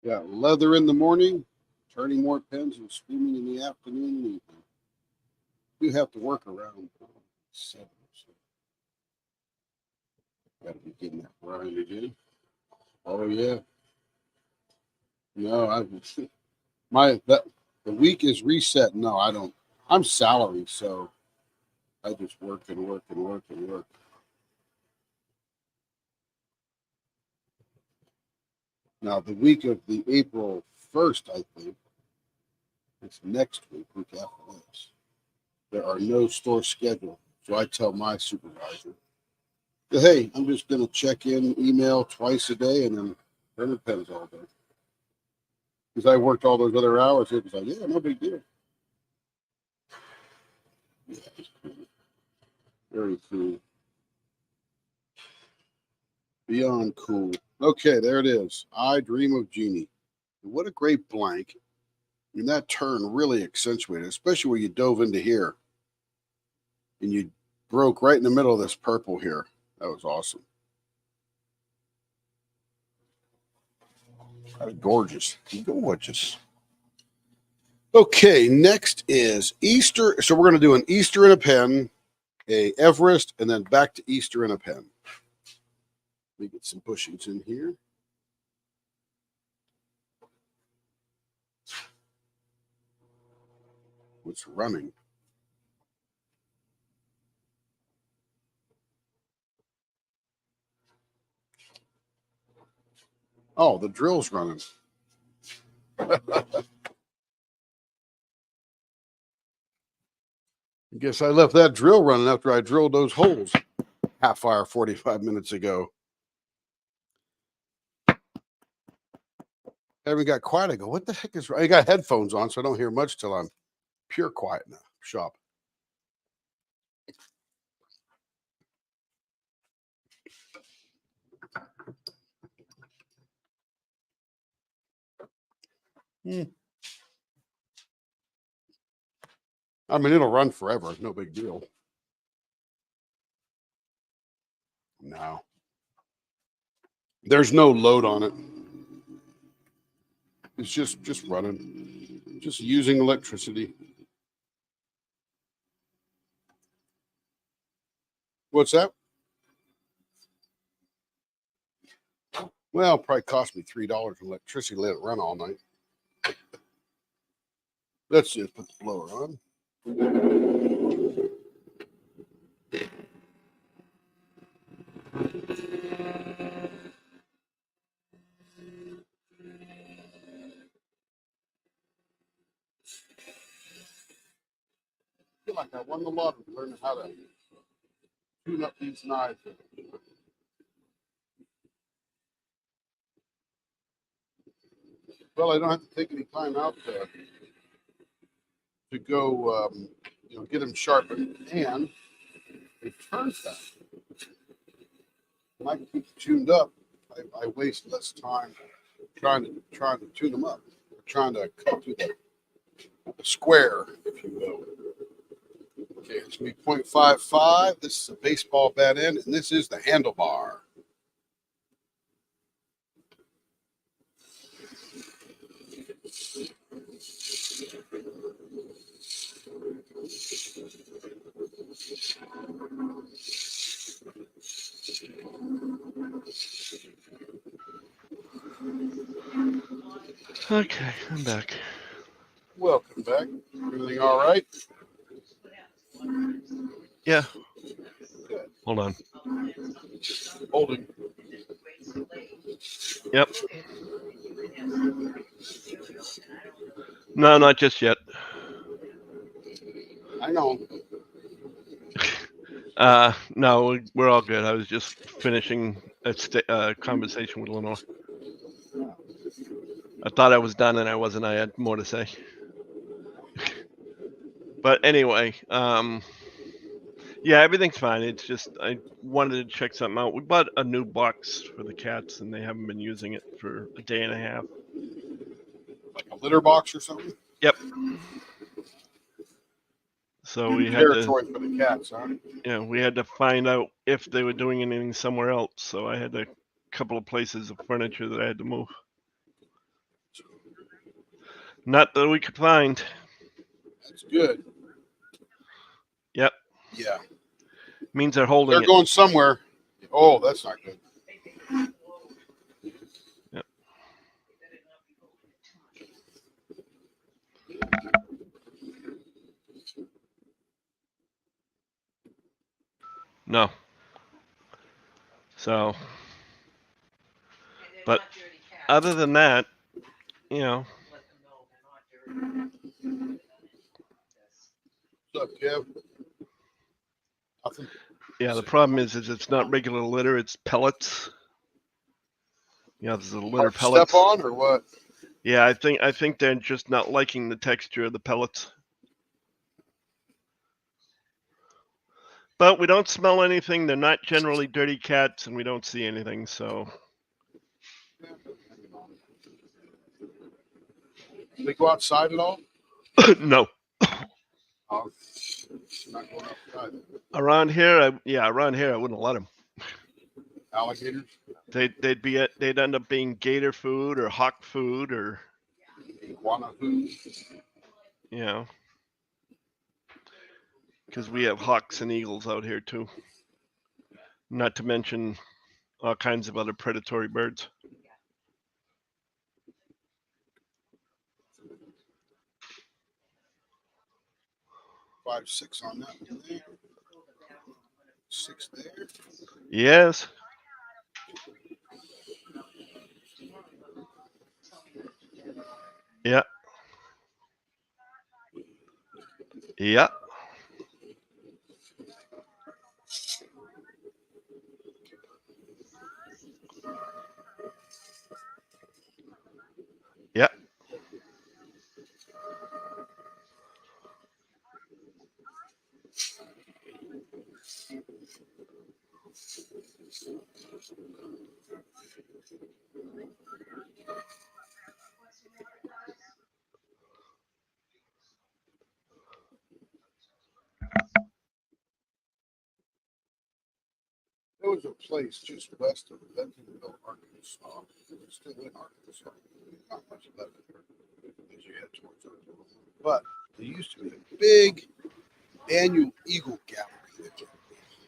Got leather in the morning, turning more pens and screaming in the afternoon and evening. You have to work around 7. So got to be getting that grind again. Oh yeah. No, the week is reset. No, I don't. I'm salary, so I just work and work and work and work. Now the week of the April 1st, I think it's next week after this. There are no store scheduled, so I tell my supervisor, "Hey, I'm just going to check in email twice a day and then turn the pens all day." Because I worked all those other hours. It was like, yeah, no big deal. Very cool. Beyond cool. Okay, there it is. I Dream of Jeannie. What a great blank. I mean, that turn really accentuated, especially where you dove into here. And you broke right in the middle of this purple here. That was awesome. That was gorgeous. Gorgeous. Okay, next is Easter. So we're going to do an Easter in a pen, a Everest, and then back to Easter in a pen. Let me get some bushings in here. What's running? Oh, the drill's running. I guess I left that drill running after I drilled those holes half hour, 45 minutes ago. Haven't got quiet. I go, what the heck is? I got headphones on, so I don't hear much till I'm pure quiet in the shop. I mean, it'll run forever. No big deal. No. There's no load on it. It's just running. Just using electricity. What's that? Well, probably cost me $3 in electricity to let it run all night. Let's just put the blower on. I feel like I won the lottery learning how to tune up these knives. Well, I don't have to take any time out to go, get them sharpened, and it turns that. When I can keep tuned up, I waste less time trying to tune them up, trying to cut through the square, if you will. Okay, it's going to be 0.55. This is a baseball bat end, and this is the handlebar. Okay, I'm back. Welcome back. Everything all right? Yeah. Good. Hold on. Holding. Yep. No, not just yet. I know. No, we're all good. I was just finishing a conversation with Lenore. I thought I was done and I wasn't. I had more to say. But anyway, yeah, everything's fine. It's just I wanted to check something out. We bought a new box for the cats and they haven't been using it for a day and a half. Like a litter box or something? Yep. So we had Territory for the cats, huh? Yeah, we had to find out if they were doing anything somewhere else. So I had a couple of places of furniture that I had to move. Not that we could find. That's good. Yep. Yeah. Means they're holding They're it. going somewhere. Oh, that's not good. Yep. No. So, but other than that, you know. What's up, Kev? Nothing. Yeah, the problem is it's not regular litter; it's pellets. Yeah, there's a litter Hard to pellets. step on or what? Yeah, I think they're just not liking the texture of the pellets. But we don't smell anything. They're not generally dirty cats, and we don't see anything. So Do they go outside at all? no. Oh, not going outside. Around here, around here, I wouldn't let them. Alligators, They'd end up being gator food or hawk food or iguana food. Because we have hawks and eagles out here too. Not to mention all kinds of other predatory birds. Five, 6 on that one there. 6 there. Yes. Yeah. Yeah. Yeah. There was a place just west of Bentonville, Arkansas. It's still in Arkansas. Not much left there as you head towards Arkansas. But there used to be a big annual eagle gallery.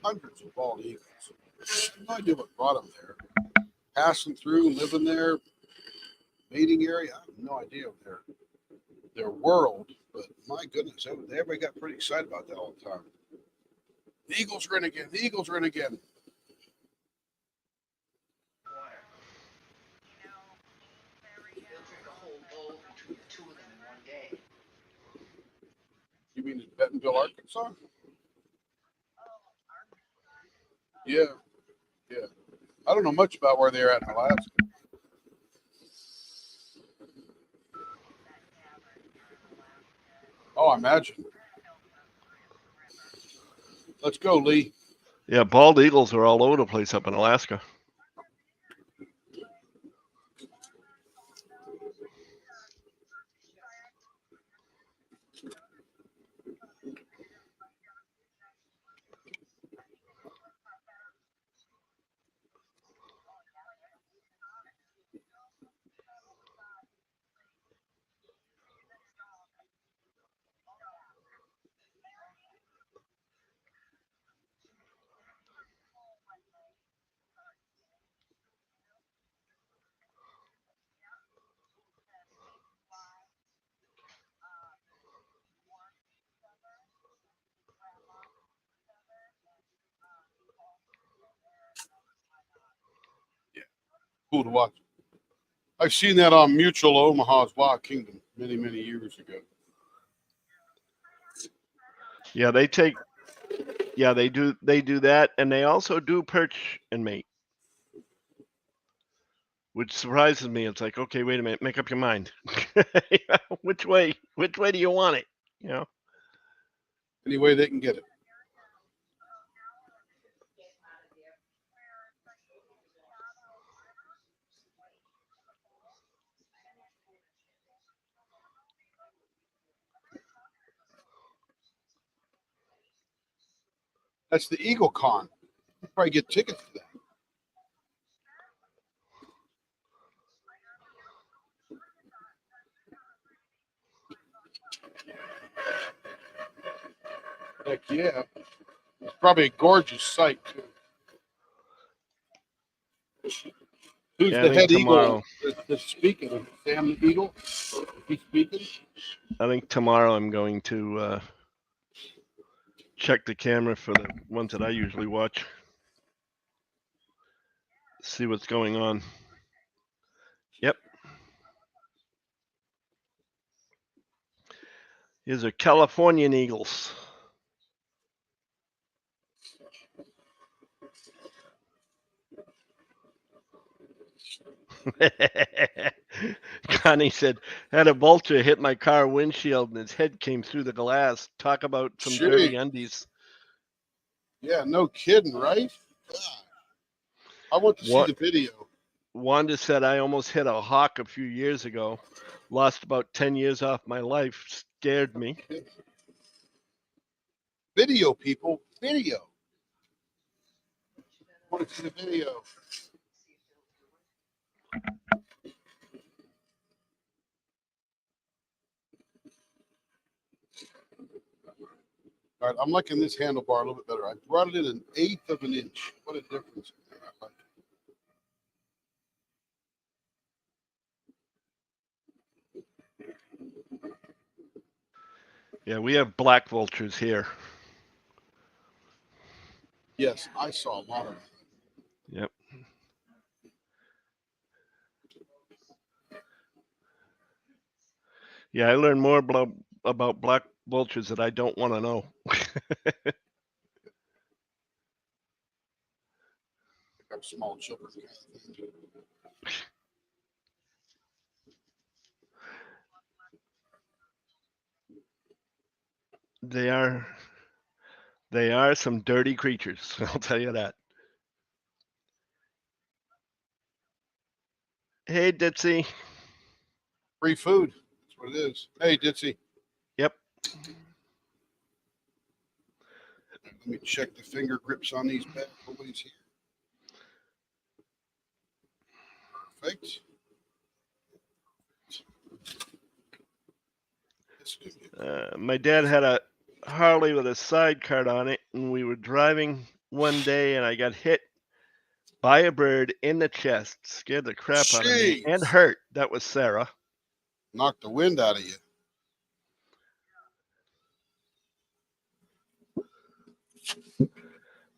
Hundreds of bald eagles. No idea what brought them there. Passing through, living there, mating area. I have no idea of their world, but my goodness, everybody got pretty excited about that all the time. The eagles are in again. The eagles are in again. You mean in Bentonville, Arkansas? Yeah, yeah. I don't know much about where they're at in Alaska. Oh, I imagine. Let's go, Lee. Yeah. Bald eagles are all over the place up in Alaska. Cool to watch. I've seen that on Mutual Omaha's Wild Kingdom many, many years ago. Yeah, they do that, and they also do perch and mate, which surprises me. It's like, okay, wait a minute, make up your mind. Which way do you want it? Any way they can get it. That's the Eagle Con. You probably get tickets to that. Heck yeah. It's probably a gorgeous sight, too. Who's Yeah, I the think head tomorrow. eagle that's speaking? Sam the Eagle? He's speaking? I think tomorrow I'm going to check the camera for the ones that I usually watch. See what's going on. Yep. These are Californian eagles. Connie said, had a vulture hit my car windshield and his head came through the glass. Talk about some dirty Jeez. undies. Yeah, no kidding, right? God. I want to see What? the video. Wanda said, I almost hit a hawk a few years ago. Lost about 10 years off my life. Scared me. Video, people. Video. I want to see the video. All right, I'm liking this handlebar a little bit better. I brought it in 1/8 of an inch. What a difference. I like Yeah, we have black vultures here. Yes, I saw a lot of it. Yep. Yeah, I learned more about black vultures that I don't want to know. Got small children. They are some dirty creatures. I'll tell you that. Hey, Ditzy. Free food. That's what it is. Hey, Ditzy. Yep. Let me check the finger grips on these bad boys here. Perfect. My dad had a Harley with a sidecar on it, and we were driving one day, and I got hit by a bird in the chest. Scared the crap out of me and Jeez. hurt. That was Sarah. Knocked the wind out of you.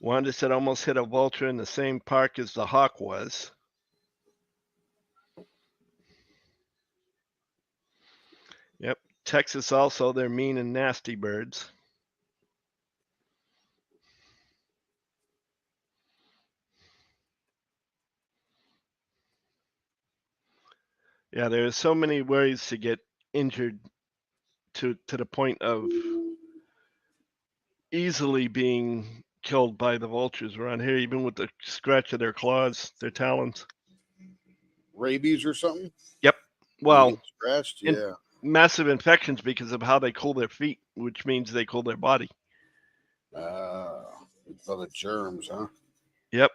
Wanda said almost hit a vulture in the same park as the hawk was. Yep. Texas also, they're mean and nasty birds. Yeah, there's so many ways to get injured to the point of easily being killed by the vultures around here, even with the scratch of their claws, their talons. Rabies or something? Yep. Well, Scratched? in- Yeah. massive infections because of how they cool their feet, which means they cool their body. It's all the germs, huh? Yep.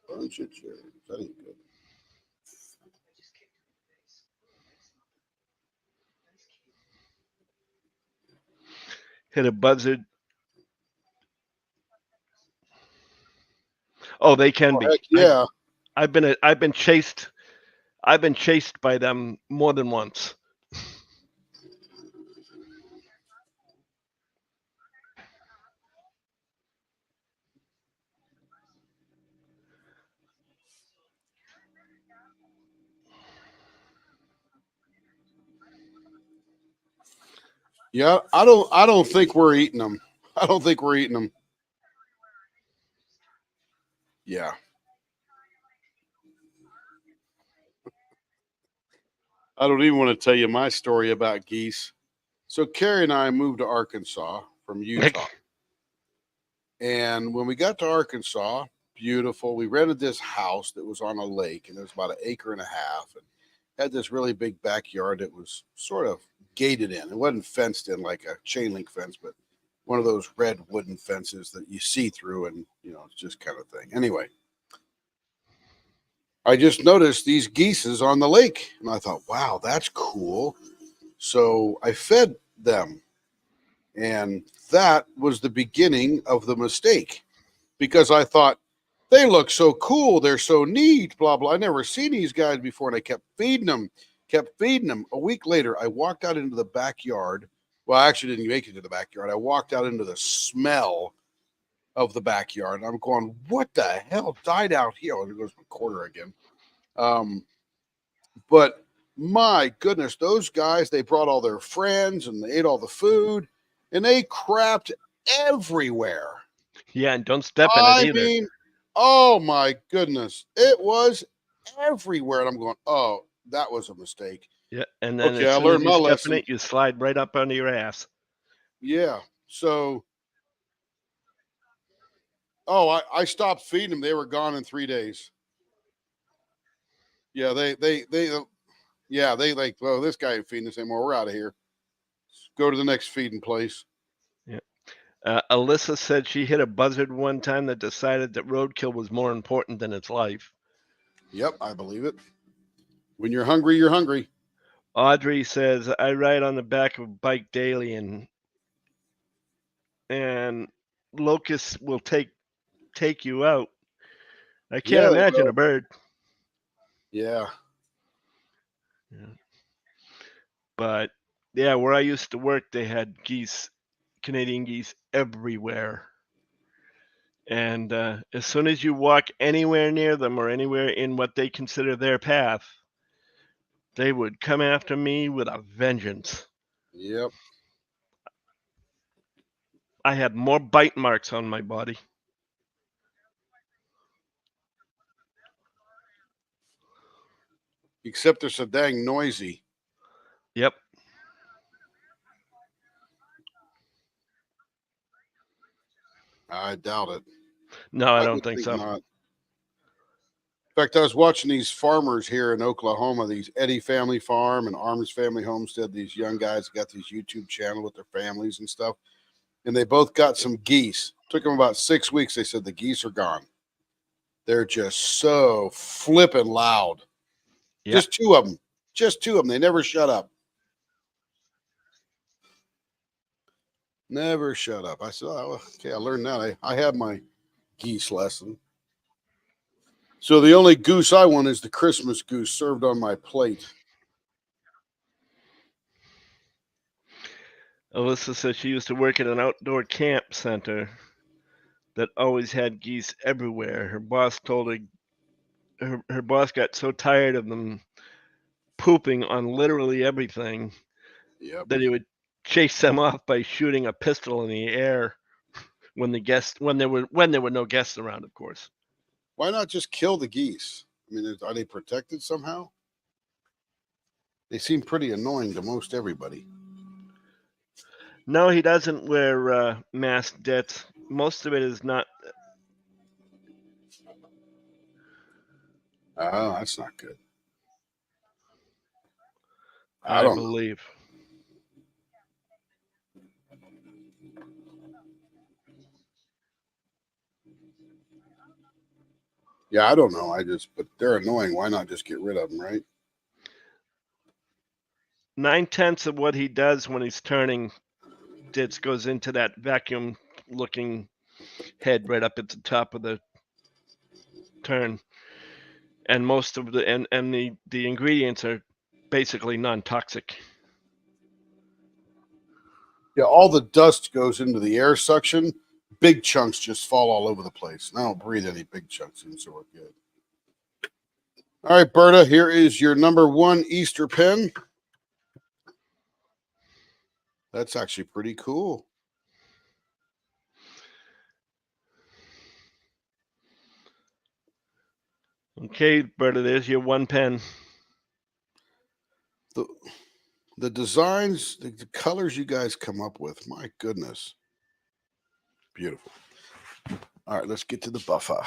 Bunch of germs. That ain't good. Hit a buzzard. Oh, they can be. Heck yeah. I've been chased by them more than once. Yeah, I don't think we're eating them. I don't think we're eating them. Yeah. I don't even want to tell you my story about geese. So Carrie and I moved to Arkansas from Utah. And when we got to Arkansas, beautiful, we rented this house that was on a lake, and it was about 1.5 acres, and had this really big backyard that was sort of gated in. It wasn't fenced in like a chain link fence, but one of those red wooden fences that you see through, and it's just kind of thing. Anyway, I just noticed these geese on the lake, and I thought, wow, that's cool. So I fed them, and that was the beginning of the mistake, because I thought, they look so cool, they're so neat, blah, blah. I never seen these guys before, and I kept feeding them. A week later, I walked out into the backyard. Well, I actually didn't make it to the backyard. I walked out into the smell of the backyard, and I'm going, what the hell died out here? Oh, there goes my quarter again. But my goodness, those guys, they brought all their friends, and they ate all the food, and they crapped everywhere. Yeah, and don't step in it either. Oh my goodness, it was everywhere, and I'm going, oh, that was a mistake. Yeah, and then Okay, as I soon as learned you my step in lesson. it, you slide right up under your ass. Yeah. So, oh, I stopped feeding them. They were gone in 3 days. Yeah, they like, well, this guy ain't feeding us anymore. We're out of here. Go to the next feeding place. Alyssa said she hit a buzzard one time that decided that roadkill was more important than its life. Yep, I believe it. When you're hungry, you're hungry. Audrey says, I ride on the back of a bike daily and locusts will take you out. I can't Yeah, they imagine will. a bird. Yeah. But yeah, where I used to work, they had geese, Canadian geese everywhere. And as soon as you walk anywhere near them or anywhere in what they consider their path, they would come after me with a vengeance. Yep. I had more bite marks on my body. Except they're so dang noisy. Yep. I doubt it. No, I don't would think so. not. In fact, I was watching these farmers here in Oklahoma, these Eddy Family Farm and Arms Family Homestead, these young guys got these YouTube channel with their families and stuff. And they both got some geese. Took them about 6 weeks. They said the geese are gone. They're just so flipping loud. Yep. Just two of them. Just two of them. They never shut up. Never shut up. I said, oh, okay, I learned that. I have my geese lesson. So the only goose I want is the Christmas goose served on my plate. Alyssa says she used to work at an outdoor camp center that always had geese everywhere. Her boss told her, her boss got so tired of them pooping on literally everything Yep. that he would chase them off by shooting a pistol in the air when there were no guests around, of course. Why not just kill the geese? I mean, are they protected somehow? They seem pretty annoying to most everybody. No, he doesn't wear mask debts. Most of it is not. Oh, that's not good. I don't know. believe. Yeah, I don't know. But they're annoying. Why not just get rid of them, right? 9/10 of what he does when he's turning dits goes into that vacuum looking head right up at the top of the turn. And most of the and the ingredients are basically non-toxic. Yeah, all the dust goes into the air suction. Big chunks just fall all over the place. And I don't breathe any big chunks in, so we're good. All right, Berta, here is your number 1 Easter pen. That's actually pretty cool. Okay, Berta, there's your 1 pen. The designs, the colors you guys come up with, my goodness. Beautiful. All right, let's get to the buffer.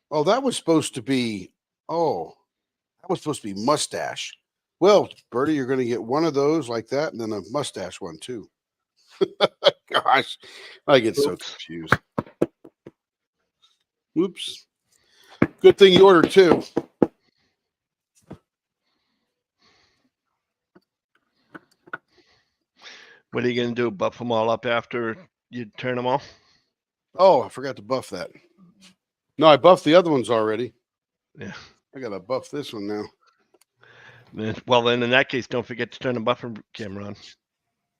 Oh, that was supposed to be mustache. Well, Bertie, you're going to get one of those like that and then a mustache one too. Gosh, I get so confused. Oops. Good thing you ordered 2. What are you going to do? Buff them all up after you turn them all? Oh, I forgot to buff that. No, I buffed the other ones already. Yeah. I got to buff this one now. Well, then in that case, don't forget to turn the buffer camera on.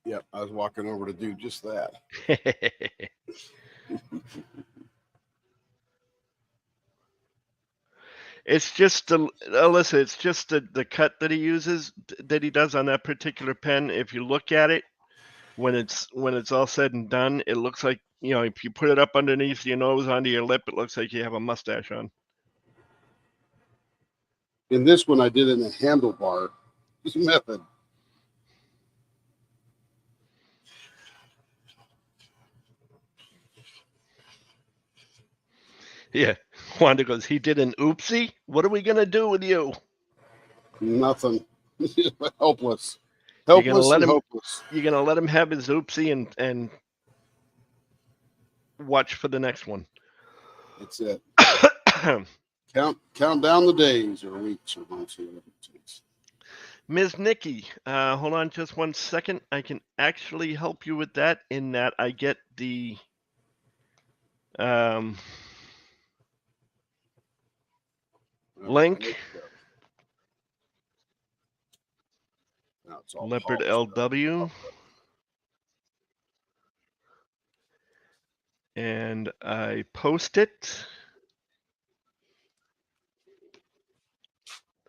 Yep, I was walking over to do just that. It's just Alyssa. It's just the cut that he uses, that he does on that particular pen. If you look at it, when it's all said and done, it looks like, you know, if you put it up underneath your nose onto your lip, it looks like you have a mustache on. In this one, I did it in a handlebar method. Yeah. Wanda goes, he did an oopsie? What are we going to do with you? Nothing. Helpless. You're gonna Helpless let and him- hopeless. You're going to let him have his oopsie and watch for the next one. That's it. Count down the days or weeks or months or whatever it takes. Ms. Nikki, hold on just 1 second. I can actually help you with that in that I get the link. Now it's all Leopard polished up. LW. And I post it.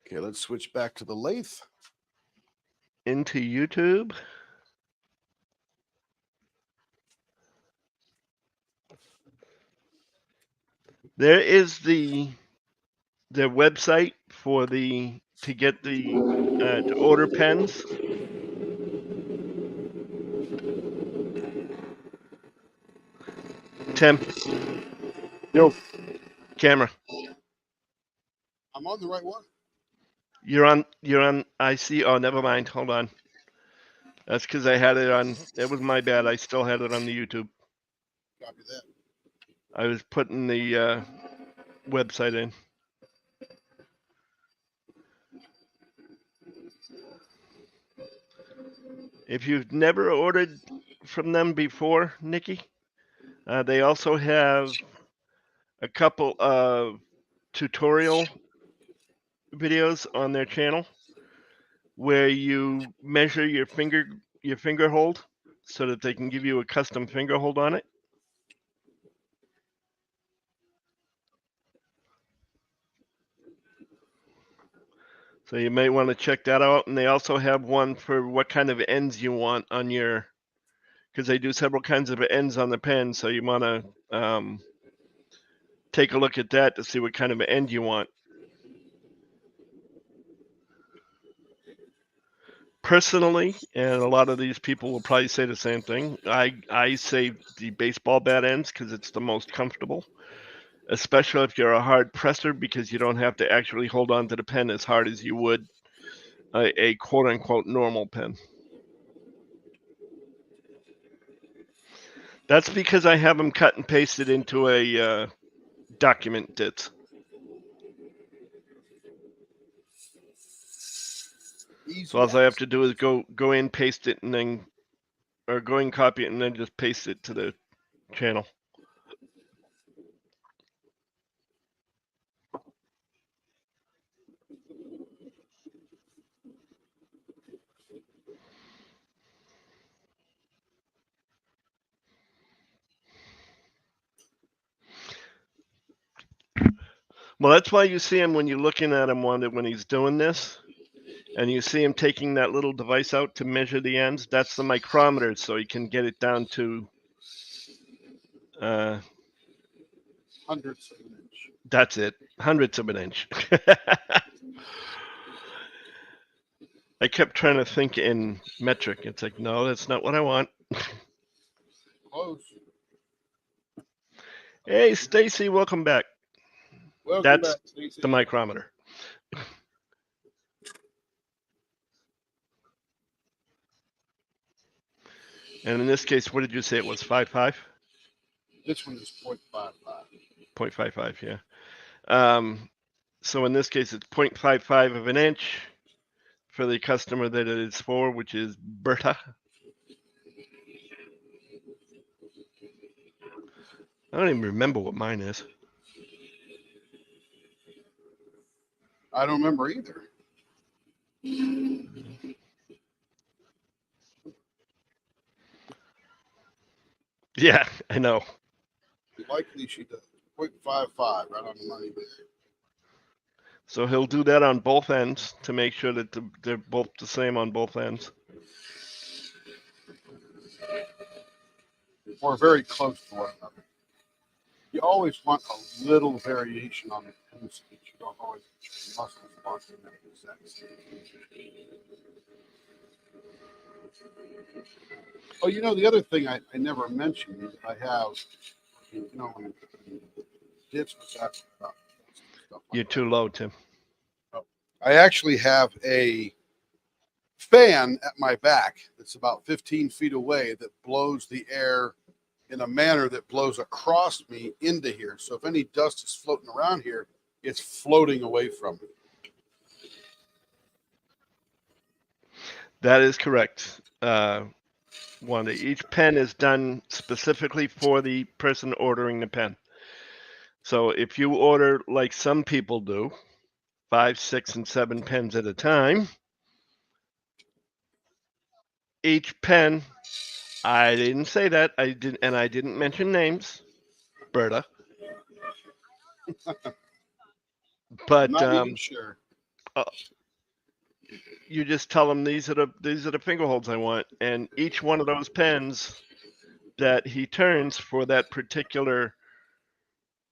Okay, let's switch back to the lathe. Into YouTube. There is their website for to get to order pens. Tim. Yo. Camera. I'm on the right one. You're on I see. Oh, never mind. Hold on. That's because I had it on. It was my bad. I still had it on the YouTube. Copy that. I was putting the website in. If you've never ordered from them before, Nikki, they also have a couple of tutorial videos on their channel where you measure your finger hold so that they can give you a custom finger hold on it. So you may want to check that out. And they also have one for what kind of ends you want on your, because they do several kinds of ends on the pen. So you want to take a look at that to see what kind of end you want. Personally, and a lot of these people will probably say the same thing, I say the baseball bat ends because it's the most comfortable, especially if you're a hard presser, because you don't have to actually hold on to the pen as hard as you would a quote-unquote normal pen. That's because I have them cut and pasted into a document dit. So all I have to do is go in, paste it, and then, or go in, copy it, and then just paste it to the channel. Well, that's why you see him when you're looking at him when he's doing this, and you see him taking that little device out to measure the ends. That's the micrometer, so he can get it down to hundredths of an inch. That's it, hundredths of an inch. I kept trying to think in metric. It's like, no, that's not what I want. Close. Hey, Stacy, welcome back. Welcome That's back, Stacey. the micrometer. And in this case, what did you say it was? 5.5? This one is 0.55. 0.55, yeah. So in this case, it's 0.55 of an inch for the customer that it is for, which is Berta. I don't even remember what mine is. I don't remember either. Yeah, I know. Likely she does. 0.55, right on the money there. So he'll do that on both ends to make sure that they're both the same on both ends. or very close to one another. You always want a little variation on the pin speed. You don't always get your muscles working at the exact same. Oh, the other thing I never mentioned is I have, when Ditch was asking about stuff You're like too low, Tim. that. I actually have a fan at my back that's about 15 feet away that blows the air in a manner that blows across me into here. So if any dust is floating around here, it's floating away from me. That is correct. Wanda, each pen is done specifically for the person ordering the pen. So if you order like some people do, 5, 6, and 7 pens at a time, each pen, I didn't say that. I didn't mention names, Berta. But Not even sure. you just tell them these are the finger holds I want, and each one of those pens that he turns for that particular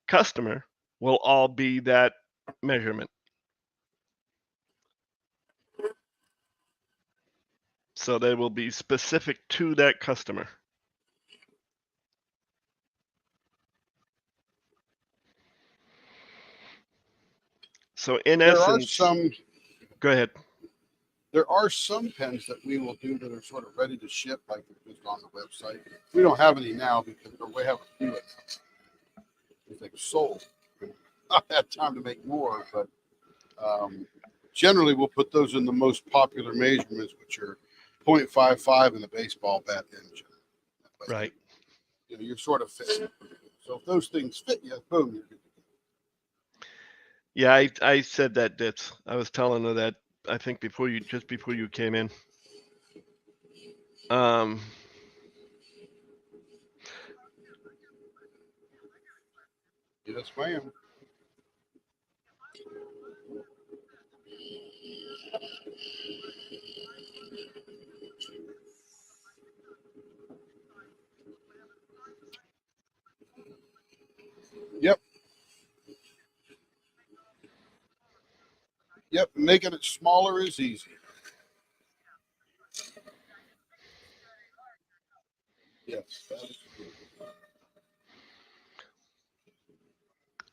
customer will all be that measurement. So they will be specific to that customer. So in essence, go ahead. There are some pens that we will do that are sort of ready to ship, like they're just on the website. We don't have any now because we have a few. They've sold. Not had time to make more, but generally we'll put those in the most popular measurements, which are 0.55 in the baseball bat engine. Right. You're sort of fit. So if those things fit you, boom. Yeah, I said that, Ditz. I was telling her that I think before you came in. Yes, ma'am. Yep, making it smaller is easy. Yes, that is true.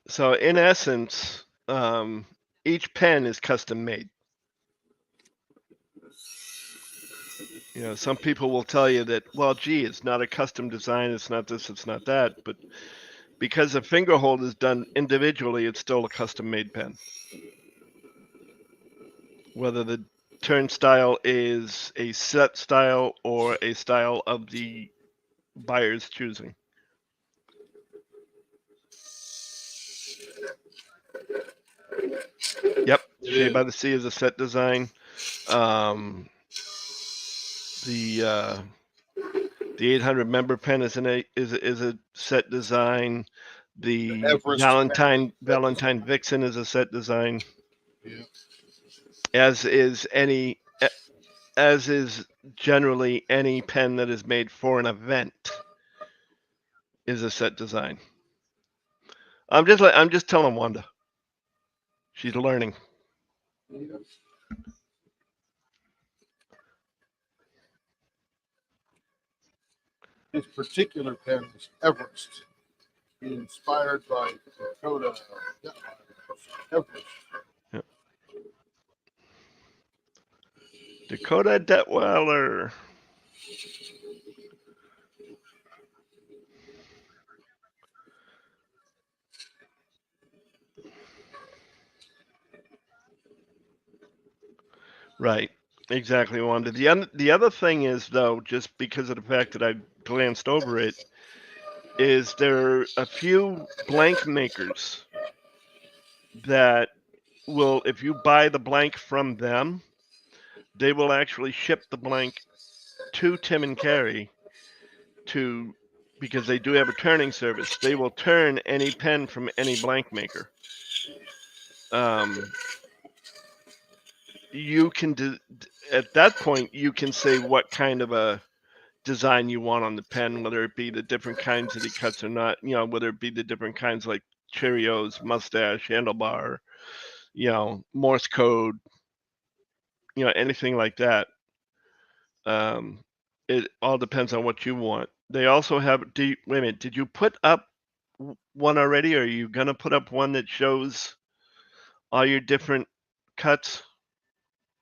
So in essence, each pen is custom made. Some people will tell you that, well, gee, it's not a custom design, it's not this, it's not that, but because a finger hold is done individually, it's still a custom made pen. Whether the turn style is a set style or a style of the buyer's choosing. Yep, Shade by the Sea is a set design. The 800 member pen is a set design. The Valentine Vixen is a set design. Yeah. As is generally any pen that is made for an event is a set design. I'm just telling Wanda. She's learning. Yes. His particular pen is Everest, inspired by Dakota Everest. Yep. Dakota Detweiler. Right. Exactly, Wanda. The other thing is, though, just because of the fact that I glanced over it, is there are a few blank makers that will, if you buy the blank from them, they will actually ship the blank to Tim and Carrie because they do have a turning service. They will turn any pen from any blank maker. You can at that point you can say what kind of a design you want on the pen, whether it be the different kinds that he cuts or not, whether it be the different kinds like Cheerios, mustache, handlebar, Morse code, anything like that. It all depends on what you want. They also have, wait a minute, did you put up one already, or are you going to put up one that shows all your different cuts?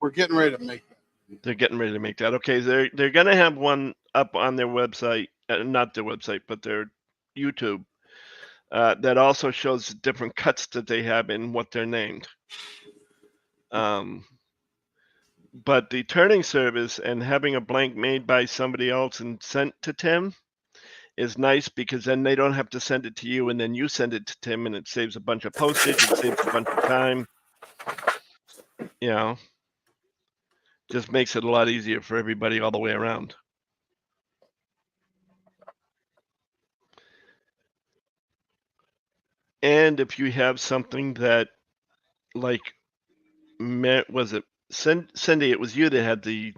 We're getting ready to make that. They're getting ready to make that. Okay, they're going to have one up on their website, not their website, but their YouTube, that also shows the different cuts that they have and what they're named. But the turning service and having a blank made by somebody else and sent to Tim is nice, because then they don't have to send it to you and then you send it to Tim, and it saves a bunch of postage, it saves a bunch of time. Just makes it a lot easier for everybody all the way around. And if you have something that, like, was it Cindy? It was you that had the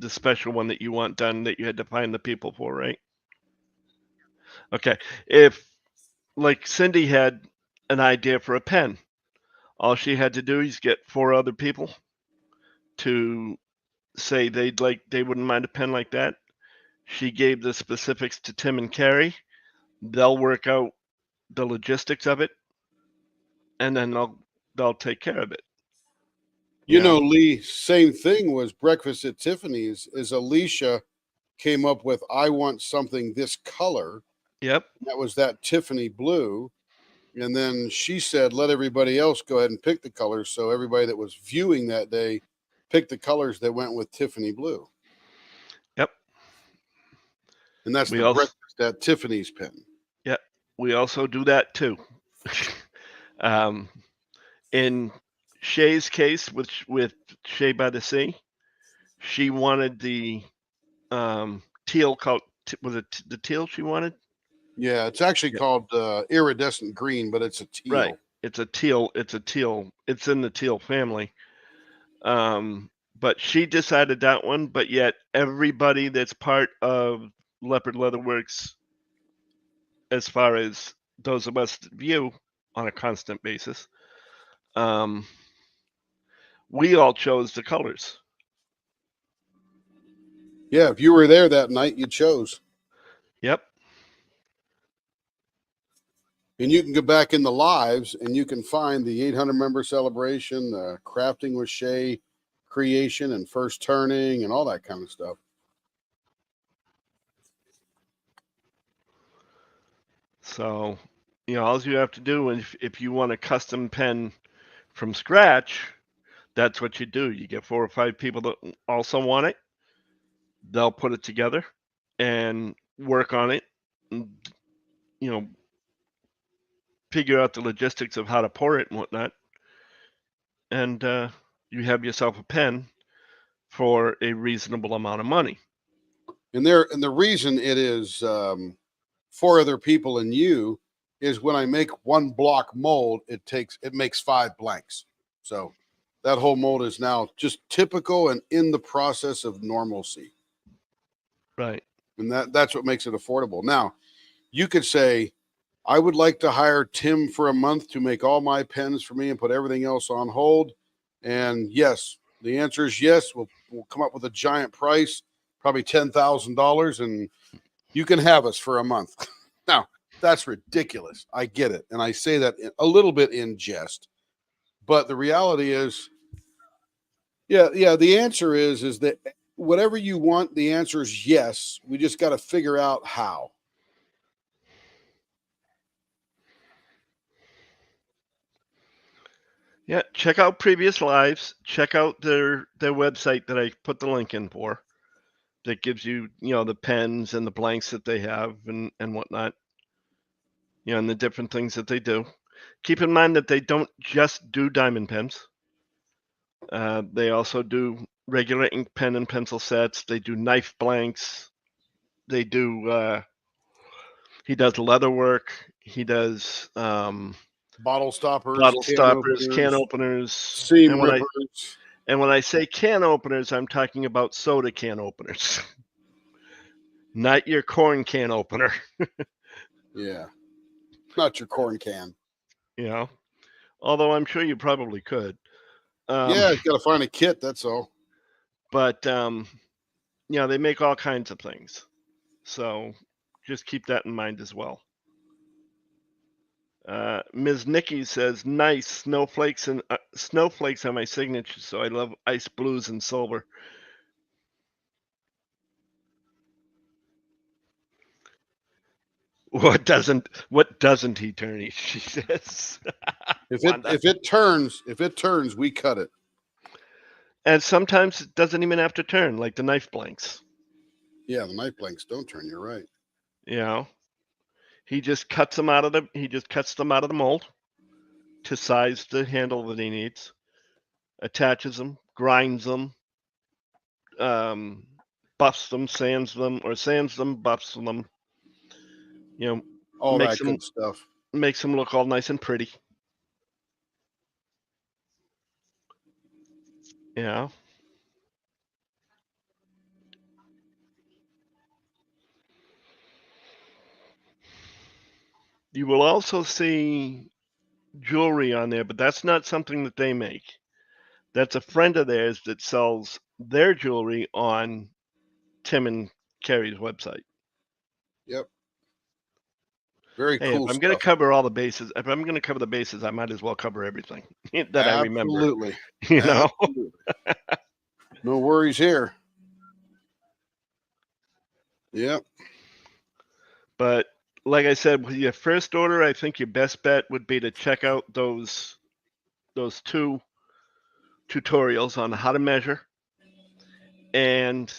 special one that you want done, that you had to find the people for, right? Okay. If, like, Cindy had an idea for a pen, all she had to do is get 4 other people to say they wouldn't mind a pen like that. She gave the specifics to Tim and Carrie. They'll work out the logistics of it, and then they'll take care of it. You know, Lee, same thing was Breakfast at Tiffany's. Is Alicia came up with, I want something this color. Yep. That was that Tiffany blue. And then she said, let everybody else go ahead and pick the colors. So everybody that was viewing that day picked the colors that went with Tiffany blue. Yep. And that's the Breakfast at Tiffany's pen. Yeah. We also do that too. In Shay's case with Shay by the Sea, she wanted the teal color. Was it the teal she wanted? Yeah, it's actually called iridescent green, but it's a teal. Right. It's a teal. It's in the teal family. But she decided that one, but yet everybody that's part of Leopard Leatherworks, as far as those of us that view on a constant basis, we all chose the colors. Yeah, if you were there that night, you chose. Yep. And you can go back in the lives and you can find the 800 member celebration, the Crafting with Shay creation and first turning and all that kind of stuff. So, all you have to do, if you want a custom pen from scratch, that's what you do. You get 4 or 5 people that also want it. They'll put it together and work on it, and, figure out the logistics of how to pour it and whatnot. And you have yourself a pen for a reasonable amount of money. And the reason it is 4 other people and you is when I make 1 block mold, it makes 5 blanks. So that whole mold is now just typical and in the process of normalcy. Right. And that's what makes it affordable. Now, you could say, I would like to hire Tim for a month to make all my pens for me and put everything else on hold. And yes, the answer is yes. We'll come up with a giant price, probably $10,000, and you can have us for a month. Now, that's ridiculous. I get it. And I say that a little bit in jest. But the reality is, yeah, the answer is that whatever you want, the answer is yes. We just got to figure out how. Yeah, check out previous lives. Check out their website that I put the link in for. That gives you, the pens and the blanks that they have and whatnot. And the different things that they do. Keep in mind that they don't just do diamond pens. They also do regular ink pen and pencil sets. They do knife blanks. They do. He does leather work. He does bottle stoppers, can openers, seam rippers. And when I say can openers, I'm talking about soda can openers, not your corn can opener. Yeah. Not your corn can. You know, although I'm sure you probably could. Yeah, you got to find a kit. That's all. But they make all kinds of things, so just keep that in mind as well. Ms. Nikki says, "Nice snowflakes and snowflakes on my signature." So I love ice blues and silver. What doesn't he turn? She says. If it turns, we cut it. And sometimes it doesn't even have to turn, like the knife blanks. Yeah, the knife blanks don't turn. You're right. You know, he just cuts them out of the mold to size the handle that he needs, attaches them, grinds them, buffs them, sands them, buffs them. All makes that them good stuff. makes them look all nice and pretty. Yeah. You will also see jewelry on there, but that's not something that they make. That's a friend of theirs that sells their jewelry on Tim and Carrie's website. Yep. Very Hey, cool if I'm going to stuff. cover all the bases, if I'm going to cover the bases, I might as well cover everything that I remember. Absolutely. You know, Absolutely. No worries here. Yep. but like I said, with your first order, I think your best bet would be to check out those two tutorials on how to measure and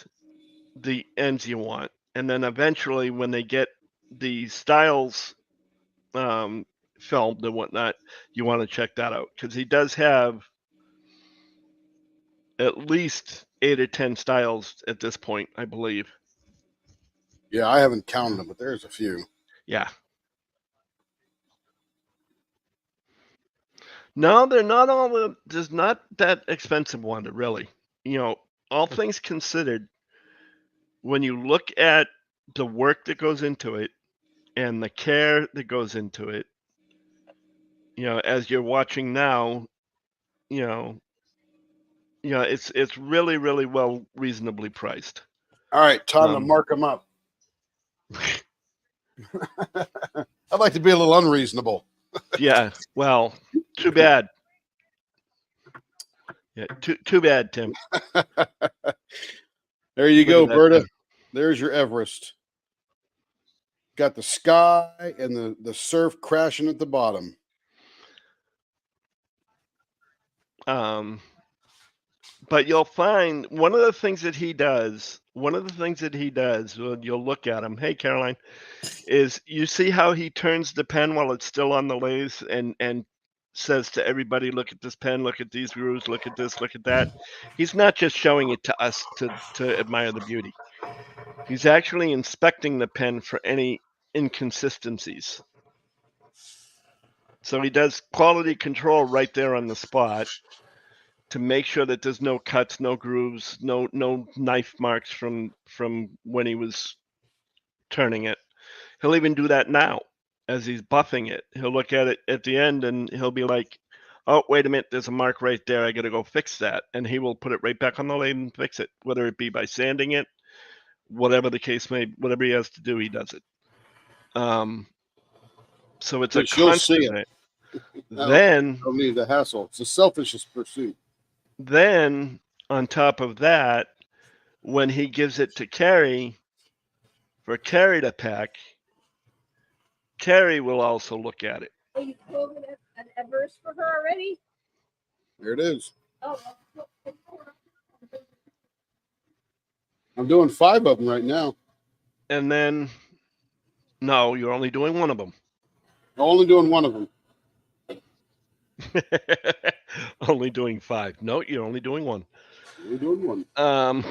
the ends you want. And then eventually when they get the styles filmed and whatnot, you want to check that out, because he does have at least 8 or 10 styles at this point, I believe. Yeah, I haven't counted them, but there's a few. Yeah. No, they're not all. There's not that expensive one, really. All things considered, when you look at the work that goes into it and the care that goes into it, as you're watching now, it's really, really well reasonably priced. All right, time to mark them up. I'd like to be a little unreasonable. Yeah, well, too bad. Yeah, too bad, Tim. There you Look go, at that, Berta. Tim. There's your Everest. Got the sky and the surf crashing at the bottom. But you'll find one of the things that he does, when you'll look at him, hey, Caroline, is you see how he turns the pen while it's still on the lathe and says to everybody, look at this pen, look at these grooves, look at this, look at that. He's not just showing it to us to admire the beauty. He's actually inspecting the pen for any inconsistencies. So he does quality control right there on the spot to make sure that there's no cuts, no grooves, no knife marks from when he was turning it. He'll even do that now as he's buffing it. He'll look at it at the end and he'll be like, oh, wait a minute, there's a mark right there. I got to go fix that. And he will put it right back on the lathe and fix it, whether it be by sanding it, whatever the case may be, whatever he has to do, he does it. So it's a constant. Then don't need the hassle. It's a selfish pursuit. Then on top of that, when he gives it to Carrie for Carrie to pack, Carrie will also look at it. Oh, you pulled an Everest for her already? There it is. Oh, I'm doing 5 of them right now. And then, no, you're only doing one of them. I'm only doing one of them. Only doing 5. No, you're only doing one. Only doing one.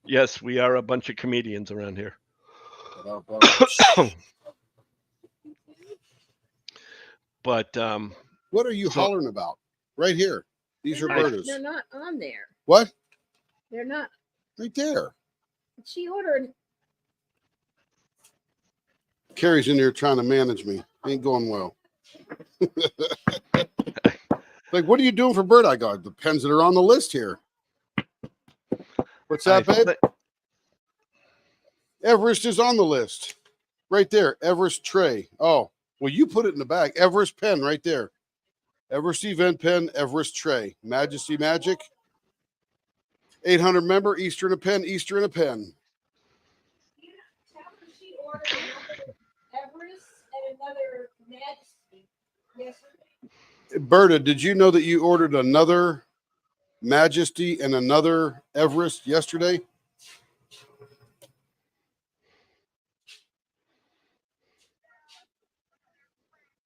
Yes, we are a bunch of comedians around here. But what are you hollering about? Right here. These are Bertas. They're not on there. What? They're not. Right there. She ordered. Carrie's in here trying to manage me. Ain't going well. Like, what are you doing for Bird? I got the pens that are on the list here. What's that, babe? Everest is on the list. Right there. Everest tray. Oh, well, you put it in the bag. Everest pen right there. Everest event pen, Everest tray. Majesty Magic. 800 member, Easter in a pen, Easter in a pen. Tell her she ordered another Everest and another Majesty yesterday. Berta, did you know that you ordered another Majesty and another Everest yesterday?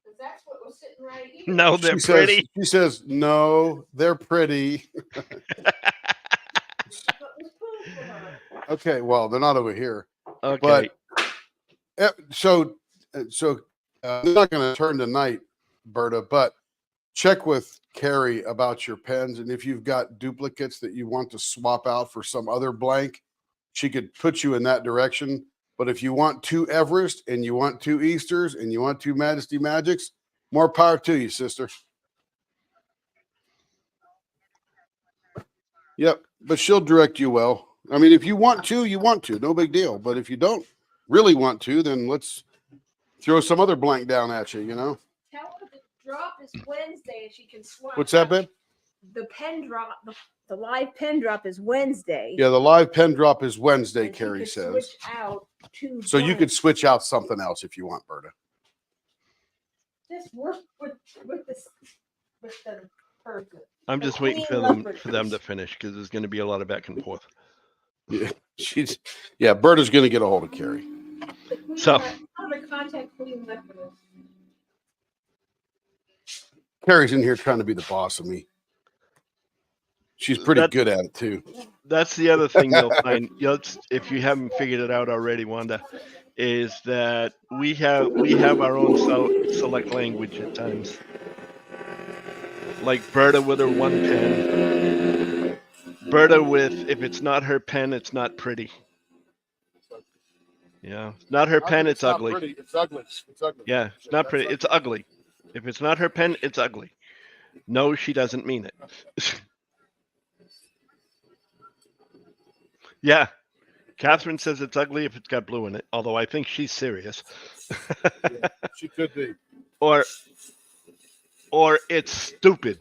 Because that's what was sitting right here. No, they're She pretty. Says, she says, no, they're pretty. But was cool for her. Okay, well, they're not over here. Okay. But so I'm not going to turn tonight, Berta, but check with Carrie about your pens. And if you've got duplicates that you want to swap out for some other blank, she could put you in that direction. But if you want 2 Everest and you want 2 Easters and you want 2 Majesty Magics, more power to you, sister. Yep, but she'll direct you well. I mean, if you want to, you want to. No big deal. But if you don't really want to, then let's throw some other blank down at you, you know? Tell her the drop is Wednesday and she can swap. What's that, babe? The pen drop, the live pen drop is Wednesday. Yeah, the live pen drop is Wednesday, and she Carrie could says. Switch out 2 So you could blanks. switch out something else if you want, Berta. Just work with the person. I'm just waiting for them to finish because there's going to be a lot of back and forth. Yeah, Berta's going to get a hold of Carrie. The Queen So- I'm gonna contact Queen Leopard. Carrie's in here trying to be the boss of me. She's pretty That- good at it too. That's the other thing you'll find. If you haven't figured it out already, Wanda, is that we have our own select language at times. Like Berta with her 1 pen. Berta with, if it's not her pen, it's not pretty. Yeah, not her pen, it's not ugly. pretty. It's ugly. It's ugly. Yeah, it's not pretty, it's ugly. If it's not her pen, it's ugly. No, she doesn't mean it. Yeah, Catherine says it's ugly if it's got blue in it, although I think she's serious. Yeah, she could be. Or it's stupid.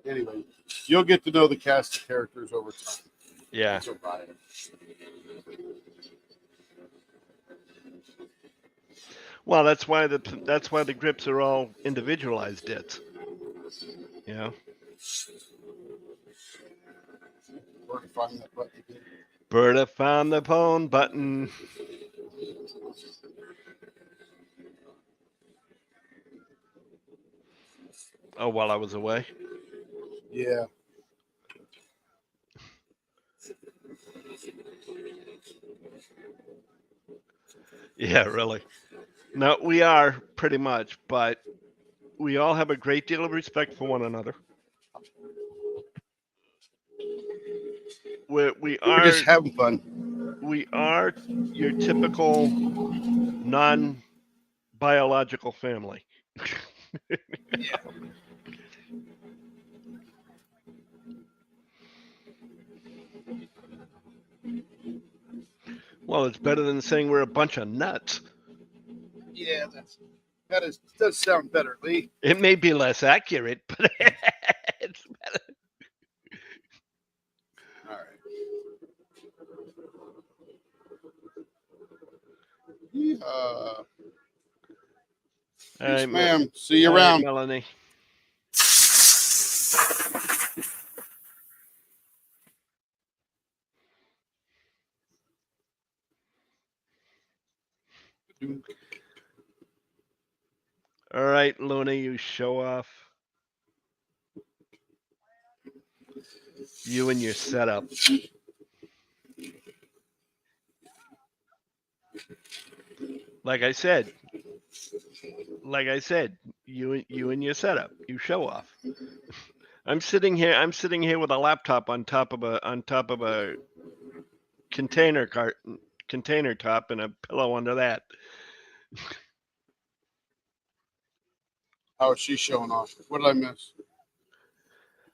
Anyway, you'll get to know the cast of characters over time. Yeah. That's about it. Well, that's why the grips are all individualized dits. You know, Where to find that button again? Berta found the phone button. Oh, while I was away. Yeah. Yeah, really. No, we are pretty much, but we all have a great deal of respect for one another. We We're are just having fun. we are your typical non-biological family. Well, it's better than saying we're a bunch of nuts. Yeah, that does sound better, Lee. It may be less accurate, but it's better. All right. All Yes, right, ma'am. See you all right, around. Melanie. All right, Luna, you show off. You and your setup. Like I said, you and your setup. You show off. I'm sitting here with a laptop on top of a container top and a pillow under that. How is she showing off? What did I miss?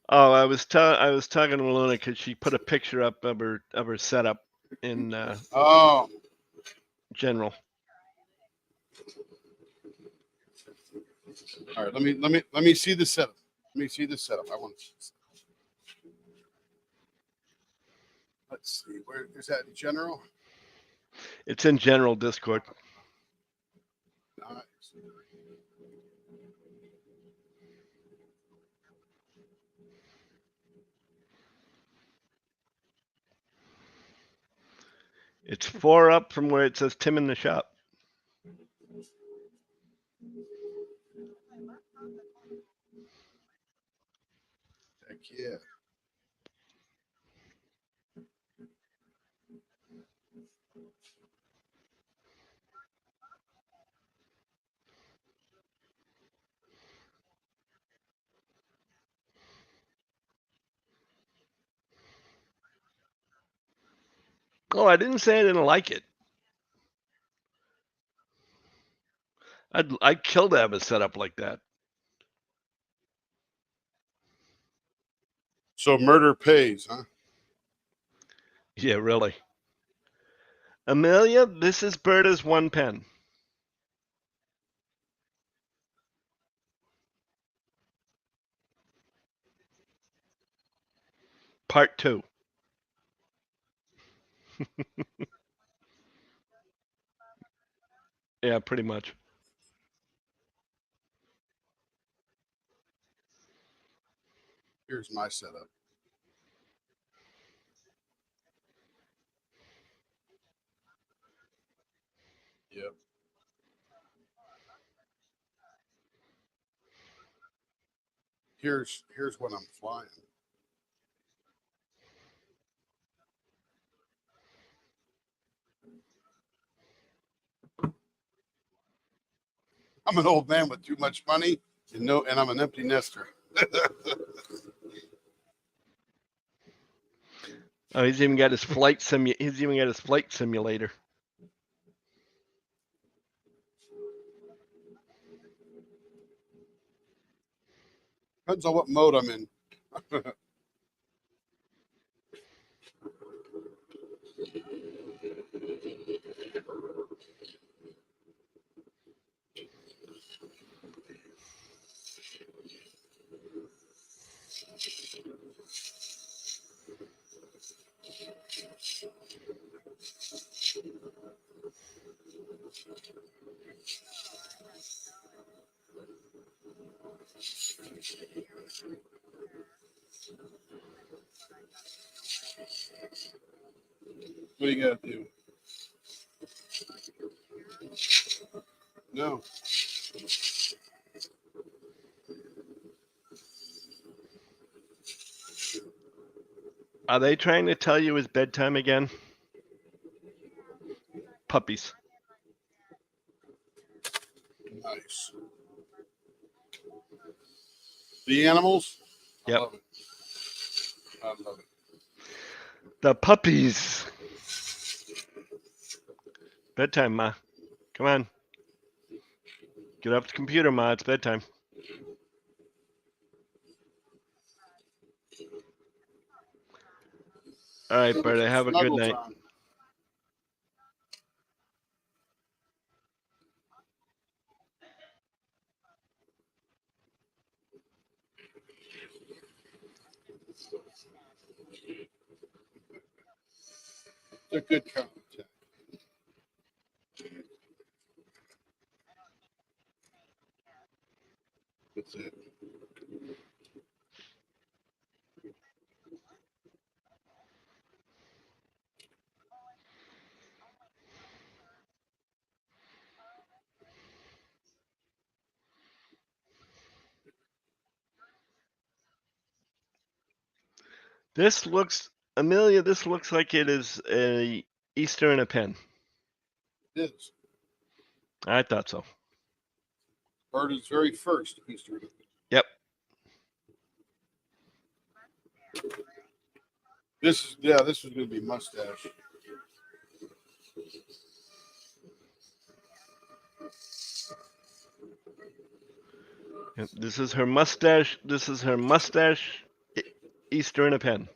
Oh, I was talking to Luna because she put a picture up of her setup in Oh, general. all right. Let me see the setup. Let me see the setup. I want to. Let's see. Where is that in general? It's in general Discord. Nice. It's 4 up from where it says Tim in the shop. Heck yeah. Oh, I didn't say I didn't like it. I'd kill to have a setup like that. So murder pays, huh? Yeah, really. Amelia, this is Berta's 1 pen. Part 2. Yeah, pretty much. Here's my setup. Yep. Here's what I'm flying. I'm an old man with too much money and I'm an empty nester. Oh, he's even got his flight simulator. Depends on what mode I'm in. What do you got to do? No. Are they trying to tell you it's bedtime again? Puppies. Nice. The animals? Yep. I love it. I love it. The puppies. Bedtime, Ma. Come on. Get off the computer, Ma. It's bedtime. All right, Berta. Have a good Snuggle night. time. They're good content. That's it. This looks, Amelia, this looks like it is a Easter in a pen. It is. I thought so. Bird is very first Easter. Yep. This was going to be mustache. And this is her mustache. This is her mustache Easter in a pen.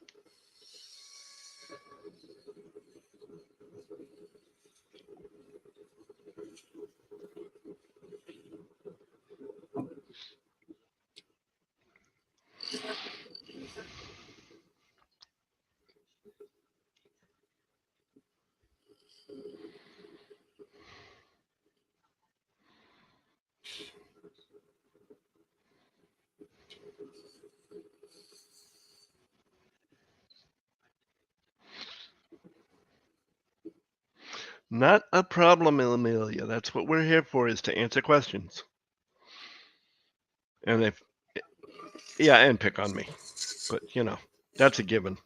Not a problem, Amelia. That's what we're here for, is to answer questions. And if, yeah, and pick on me. But, you know, that's a given.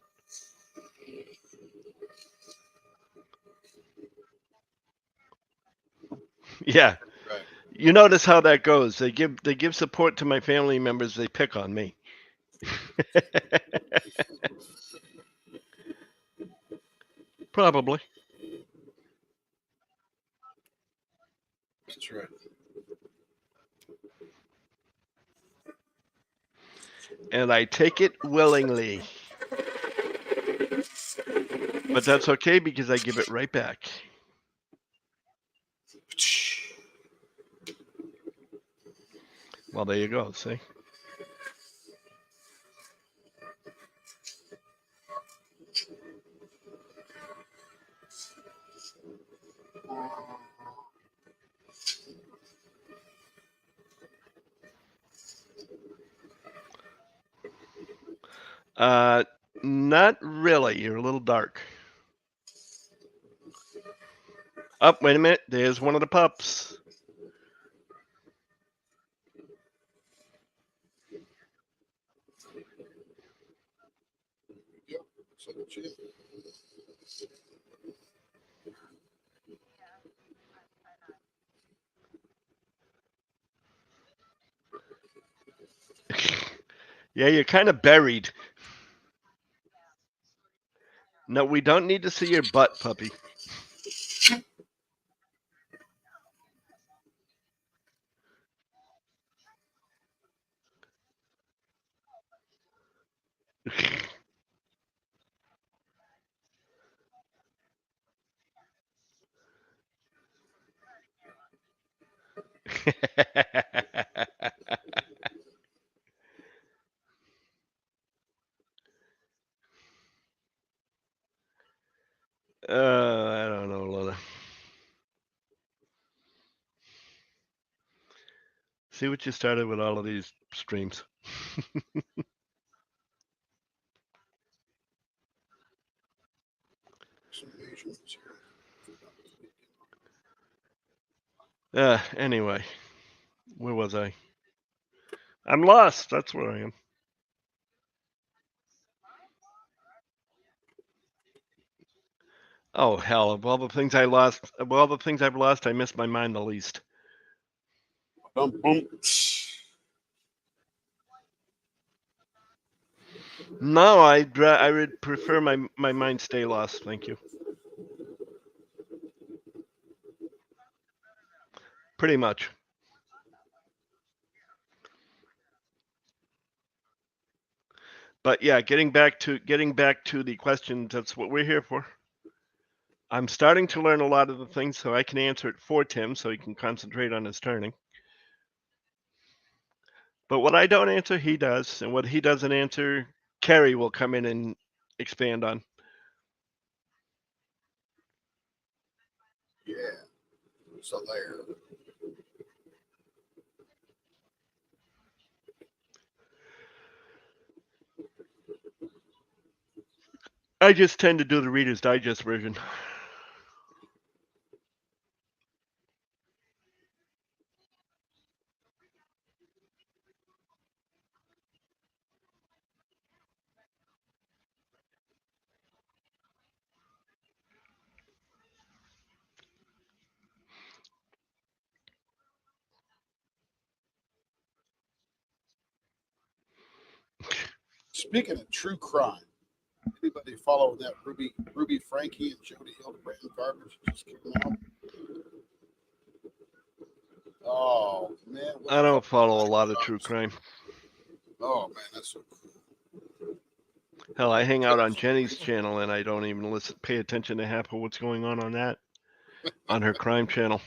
Yeah. Right. You notice how that goes. They give support to my family members, they pick on me. Probably. That's right. And I take it willingly. But that's okay because I give it right back. Well, there you go. See? Not really. You're a little dark. Oh, wait a minute. There's one of the pups. Yep. So the chin. Yeah, you're kind of buried. No, we don't need to see your butt, puppy. I don't know, Lola. See what you started with all of these streams. Some measurements here. Anyway, where was I? I'm lost. That's where I am. Oh hell! Of all the things I lost, of all the things I've lost, I miss my mind the least. Bum, bum. No, I would prefer my mind stay lost. Thank you. Pretty much. But yeah, getting back to the question, that's what we're here for. I'm starting to learn a lot of the things so I can answer it for Tim so he can concentrate on his turning. But what I don't answer, he does. And what he doesn't answer, Carrie will come in and expand on. Yeah. So there. I just tend to do the Reader's Digest version. Speaking of true crime, Anybody follow that Ruby Frankie and Jody Hildebrand garbage just came out? Oh man, what I the don't hell? follow a lot of true crime. Oh man, that's so cool. Hell, I hang out on Jenny's channel and I don't even pay attention to half of what's going on that, on her crime channel.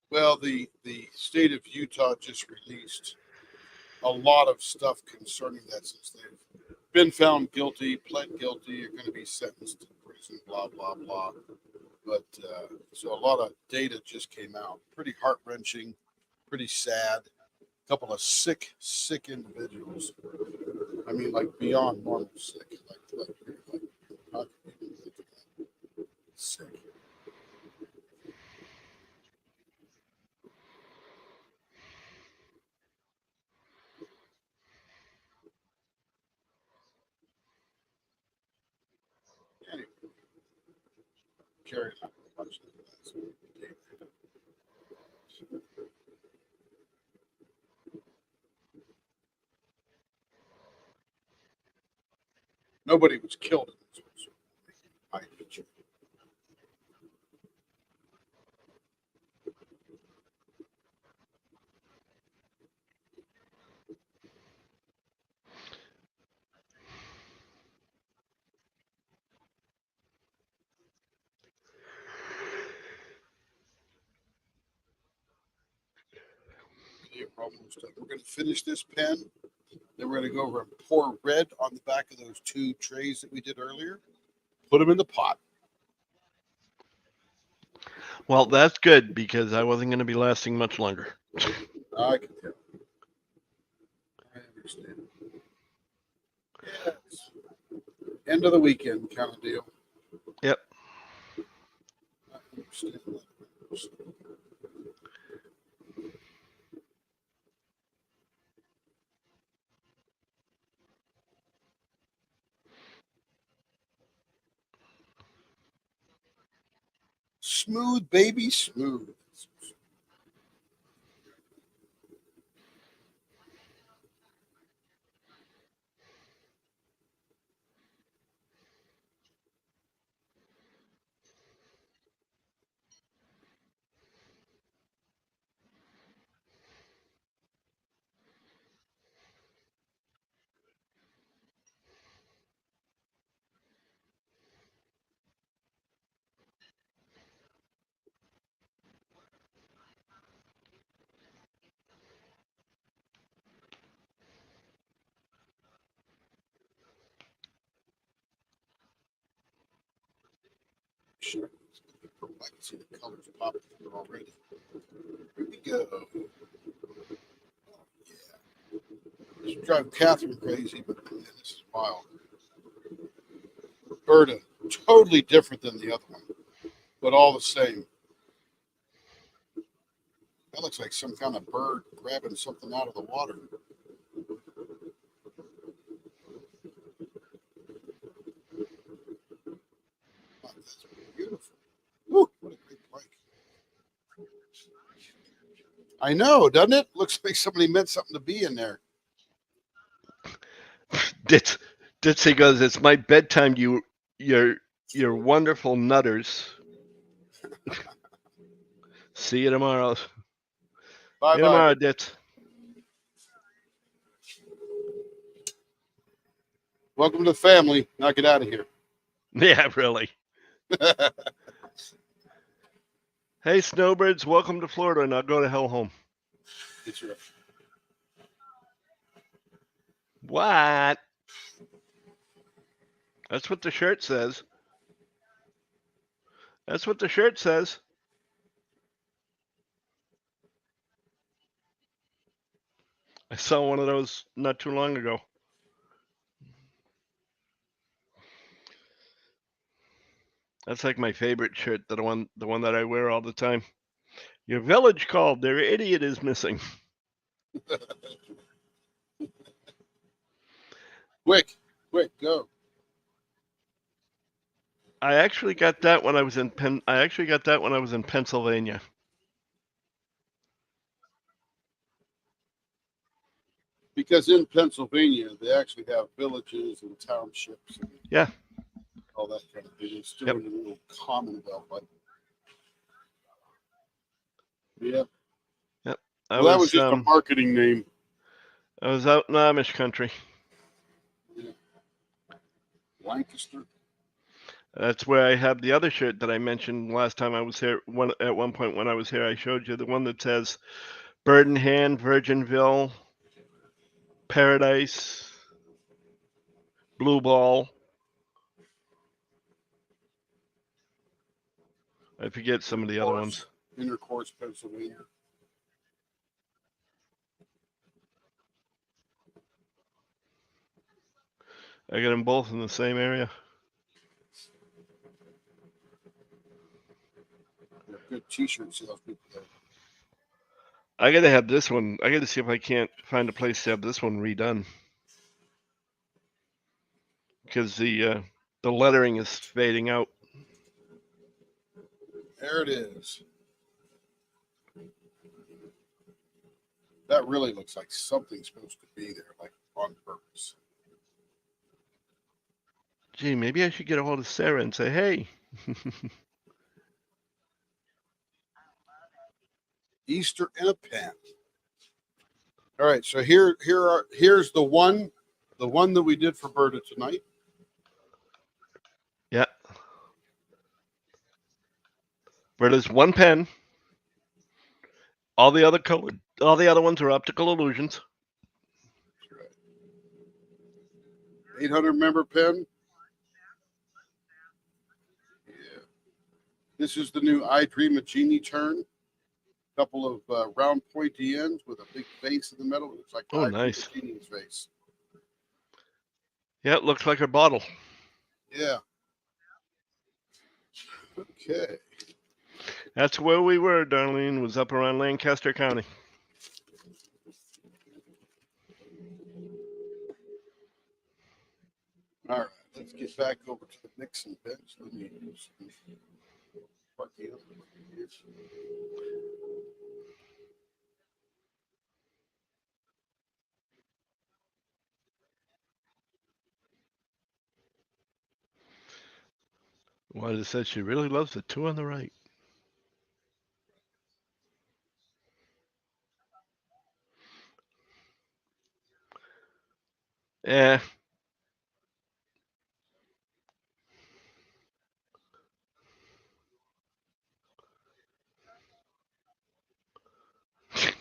Well, the state of Utah just released a lot of stuff concerning that since they've been found guilty, pled guilty, are going to be sentenced to prison, blah blah blah. But so a lot of data just came out. Pretty heart wrenching, pretty sad. A couple of sick individuals. I mean, like beyond normal sick. Like how can you even think of that? Sick. Anyway, carry on. Nobody was killed in this one. So we're going to finish this pen. Then we're going to go over and pour red on the back of those two trays that we did earlier. Put them in the pot. Well, that's good because I wasn't going to be lasting much longer. I can tell. I understand. Yes. End of the weekend kind of deal. Yep. I understand that. Smooth, baby, smooth. Sure. I can see the colors popping through already. Here we go. Yeah. This will drive Catherine crazy, but man, this is wild. Roberta, totally different than the other one, but all the same. That looks like some kind of bird grabbing something out of the water. Oh, that's beautiful. Woo, what a great bike. I know, doesn't it? Looks like somebody meant something to be in there. Ditsy goes, it's my bedtime, you're wonderful nutters. See you tomorrow. Bye See you bye. tomorrow, Dits. Welcome to the family. Now get out of here. Yeah, really. Hey, snowbirds, welcome to Florida. Now go to hell home. It's your What? That's what the shirt says. That's what the shirt says. I saw one of those not too long ago. That's like my favorite shirt, the one that I wear all the time. Your village called. Their idiot is missing. quick, go. I actually got that when I was in Pennsylvania. Because in Pennsylvania, they actually have villages and townships and Yeah. all that kind of thing. It's still Yep. in a little commonwealth. Like, yeah. Well, that was just a marketing name. I was out in Amish country. Yeah. Lancaster. That's where I have the other shirt that I mentioned last time I was here. At one point when I was here, I showed you the one that says Bird in Hand, Virginville, Paradise, Blue Ball. I forget some of the other ones. Intercourse, Pennsylvania. I got them both in the same area. They're good T-shirt salespeople there. I gotta have this one. I gotta see if I can't find a place to have this one redone. Because the lettering is fading out. There it is. That really looks like something's supposed to be there, like on purpose. Gee, maybe I should get a hold of Sarah and say, hey. Easter in a pen. All right, so here's the one that we did for Berta tonight. Yeah. Berta's one pen. All the other ones are optical illusions. That's right. 800 member pen. Yeah. This is the new I Dream a Genie turn. Couple of round pointy ends with a big face in the middle. It's like Oh, I Dream nice. a Genie's face. Yeah, it looks like her bottle. Yeah. Okay. That's where we were, Darlene, was up around Lancaster County. All right, let's get back over to the Nixon bench. Let me do some fucking up here. Wanda said she really loves the two on the right. Yeah.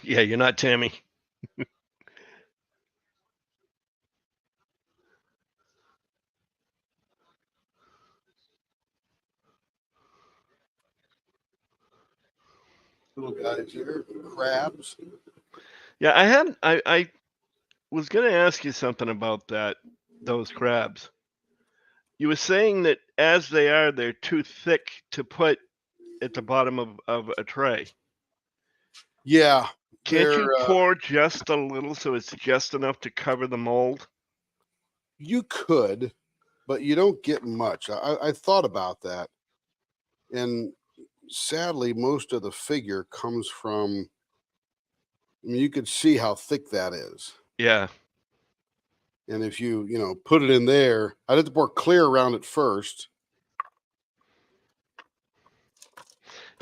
Yeah, you're not Tammy. Little guys here, crabs. Yeah, I was gonna ask you something about those crabs. You were saying that as they are, they're too thick to put at the bottom of a tray. Yeah. Can't you pour just a little so it's just enough to cover the mold? You could, but you don't get much. I thought about that. And sadly, most of the figure comes from, I mean, you could see how thick that is. Yeah. And if you put it in there, I'd have to pour clear around it first.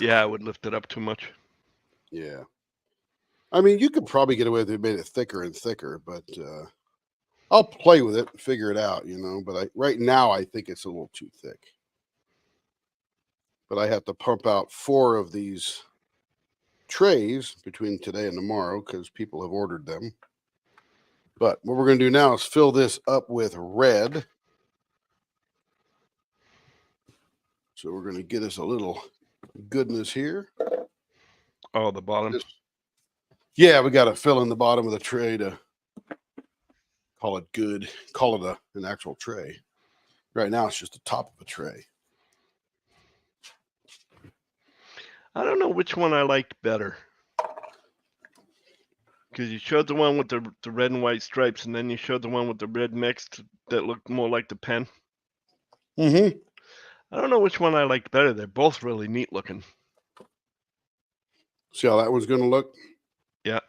Yeah, I would lift it up too much. Yeah. I mean, you could probably get away with it, made it thicker and thicker, but I'll play with it and figure it out, But right now, I think it's a little too thick. But I have to pump out 4 of these trays between today and tomorrow because people have ordered them. But what we're going to do now is fill this up with red. So we're going to get us a little goodness here. Oh, the bottom. Yeah, we got to fill in the bottom of the tray to call it good, call it an actual tray. Right now, it's just the top of a tray. I don't know which one I liked better. Because you showed the one with the red and white stripes, and then you showed the one with the red mixed that looked more like the pen. Mm-hmm. I don't know which one I liked better. They're both really neat looking. See how that one's going to look? Yeah.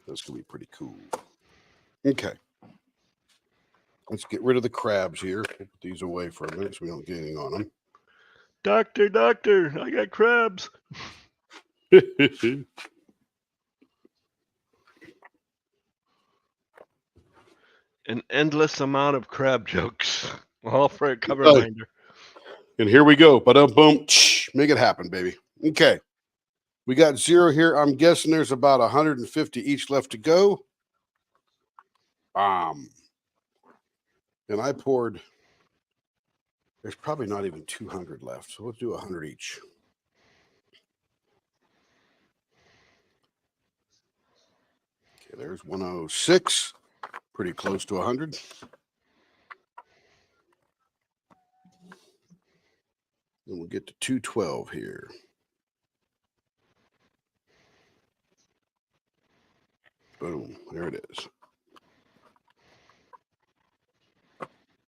That's going to be pretty cool. Okay. Let's get rid of the crabs here. Put these away for a minute so we don't get anything on them. Doctor, I got crabs. An endless amount of crab jokes, all for a cover Right. binder. And here we go. Ba-dum-bum. Make it happen, baby. Okay. We got 0 here. I'm guessing there's about 150 each left to go. And I poured, there's probably not even 200 left. So let's do 100 each. Okay, there's 106. Pretty close to 100. And we'll get to 212 here. Boom. There it is.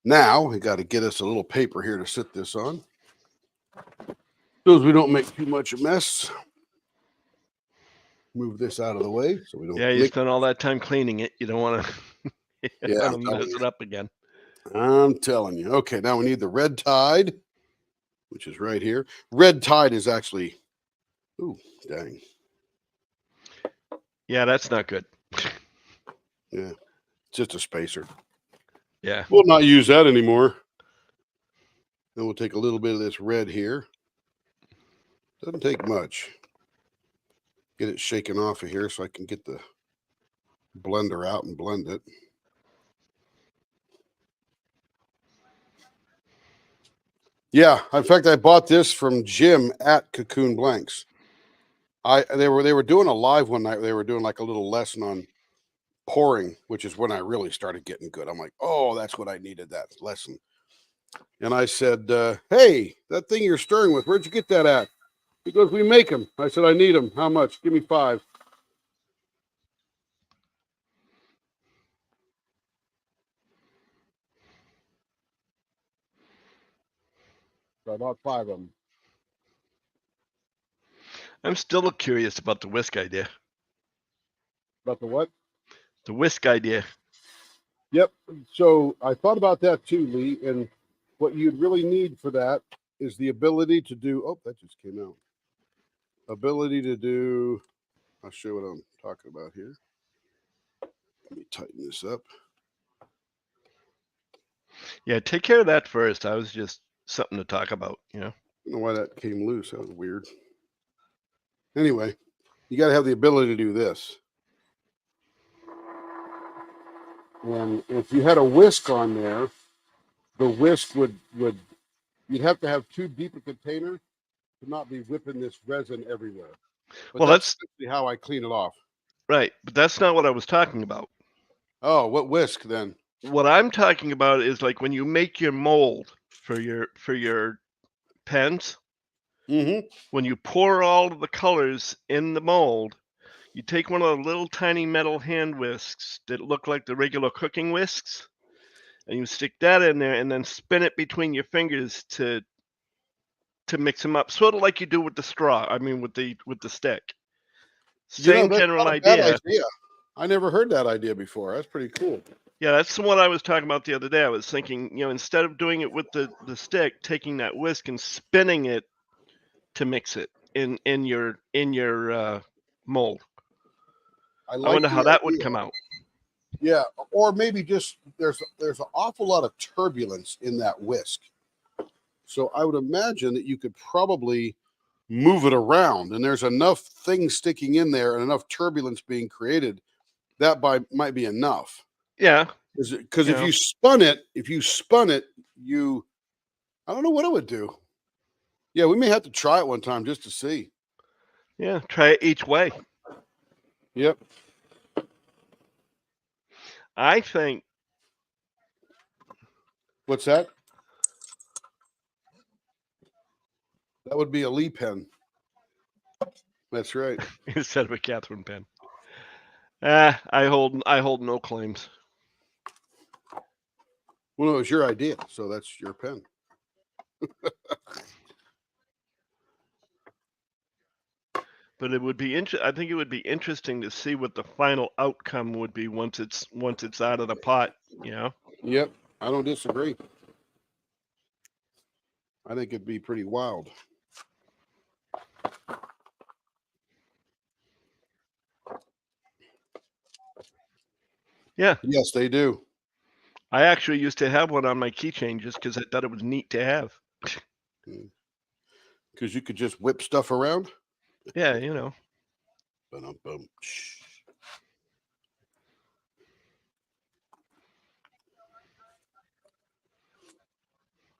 Now we got to get us a little paper here to sit this on. So as we don't make too much a mess. Move this out of the way so we don't. Yeah, you spent all that time cleaning it. You don't want to Yeah, mess it up again. I'm telling you. Okay, now we need the red tide, which is right here. Red tide is actually, ooh, dang. Yeah, that's not good. Yeah, it's just a spacer. Yeah. We'll not use that anymore. Then we'll take a little bit of this red here. Doesn't take much. Get it shaken off of here so I can get the blender out and blend it. Yeah, in fact, I bought this from Jim at Cocoon Blanks. They were doing a live one night. They were doing like a little lesson on pouring, which is when I really started getting good. I'm like, oh, that's what I needed, that lesson. And I said, hey, that thing you're stirring with, where'd you get that at? He goes, we make them. I said, I need them. How much? Give me 5. So I bought 5 of them. I'm still curious about the whisk idea. About the what? The whisk idea. Yep. So I thought about that too, Lee. And what you'd really need for that is the ability to do, oh, that just came out. Ability to do, I'll show you what I'm talking about here. Let me tighten this up. Yeah, take care of that first. I was just something to talk about, you know. I don't know why that came loose. That was weird. Anyway, you got to have the ability to do this. And if you had a whisk on there, the whisk would you'd have to have too deep a container to not be whipping this resin everywhere. But Well, that's how I clean it off. Right, but that's not what I was talking about. Oh, what whisk then? What I'm talking about is like when you make your mold for your pens, Mm-hmm. when you pour all of the colors in the mold, you take one of the little tiny metal hand whisks that look like the regular cooking whisks, and you stick that in there and then spin it between your fingers to mix them up, sort of like you do with the straw. I mean, with the stick. Same general idea. I never heard that idea before. That's pretty cool. Yeah, that's what I was talking about the other day. I was thinking, instead of doing it with the stick, taking that whisk and spinning it to mix it in your mold. I wonder how that would come out. Yeah, or maybe just there's an awful lot of turbulence in that whisk. So I would imagine that you could probably move it around, and there's enough things sticking in there and enough turbulence being created that might be enough. Yeah, because if you spun it, I don't know what it would do. Yeah, we may have to try it one time just to see. Yeah, try it each way. Yep. I think. What's that? That would be a Lee pen. That's right. Instead of a Catherine pen. I hold no claims. Well, no, it was your idea, so that's your pen. But it would be I think it would be interesting to see what the final outcome would be once it's out of the pot. You know. Yep, I don't disagree. I think it'd be pretty wild. Yeah. Yes, they do. I actually used to have one on my keychain just because I thought it was neat to have. Because you could just whip stuff around. Yeah, you know. Boom.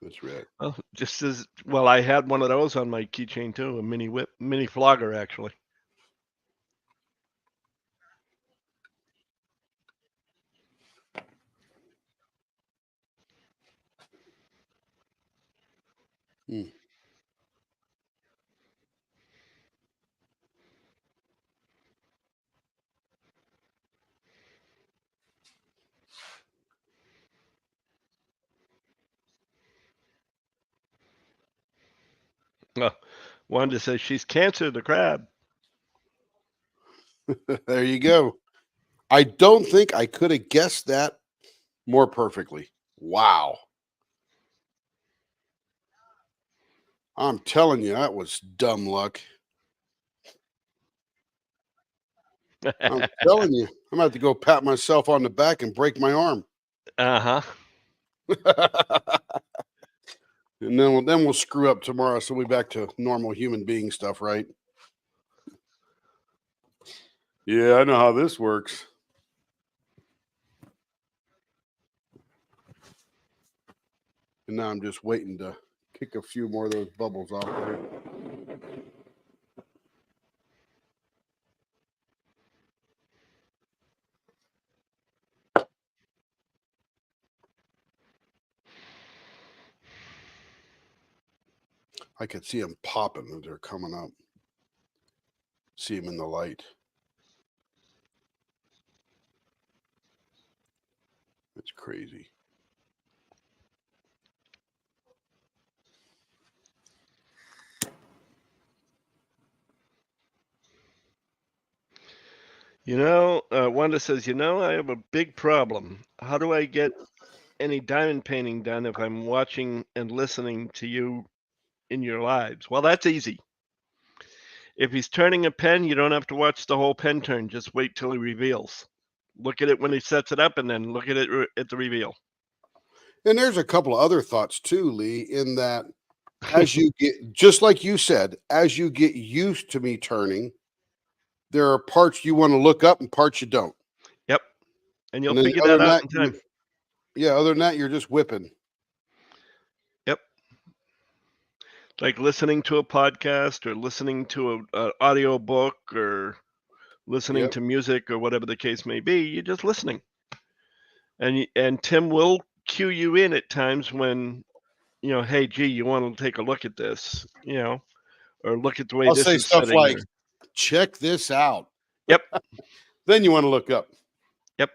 That's right. Well, just as well, I had one of those on my keychain too, a mini flogger actually. Wanda says she's Cancer, the crab. There you go. I don't think I could have guessed that more perfectly. Wow. I'm telling you, that was dumb luck. I'm telling you, I'm going to have to go pat myself on the back and break my arm. Uh-huh. And then we'll screw up tomorrow, so we'll be back to normal human being stuff, right? Yeah, I know how this works. And now I'm just waiting to kick a few more of those bubbles off there. I could see them popping as they're coming up. See them in the light. It's crazy. You know, Wanda says, I have a big problem. How do I get any diamond painting done if I'm watching and listening to you in your lives? Well, that's easy. If he's turning a pen, you don't have to watch the whole pen turn. Just wait till he reveals. Look at it when he sets it up and then look at it at the reveal. And there's a couple of other thoughts too, Lee, in that as you get, just like you said, as you get used to me turning, there are parts you want to look up and parts you don't. Yep. And you'll And figure that out in time. Yeah, other than that, you're just whipping. Yep. Like listening to a podcast or listening to an audio book or listening to music or whatever the case may be. You're just listening. And Tim will cue you in at times when, hey, gee, you want to take a look at this, or look at the way I'll this say is stuff setting. like, check this out. Yep. Then you want to look up. Yep.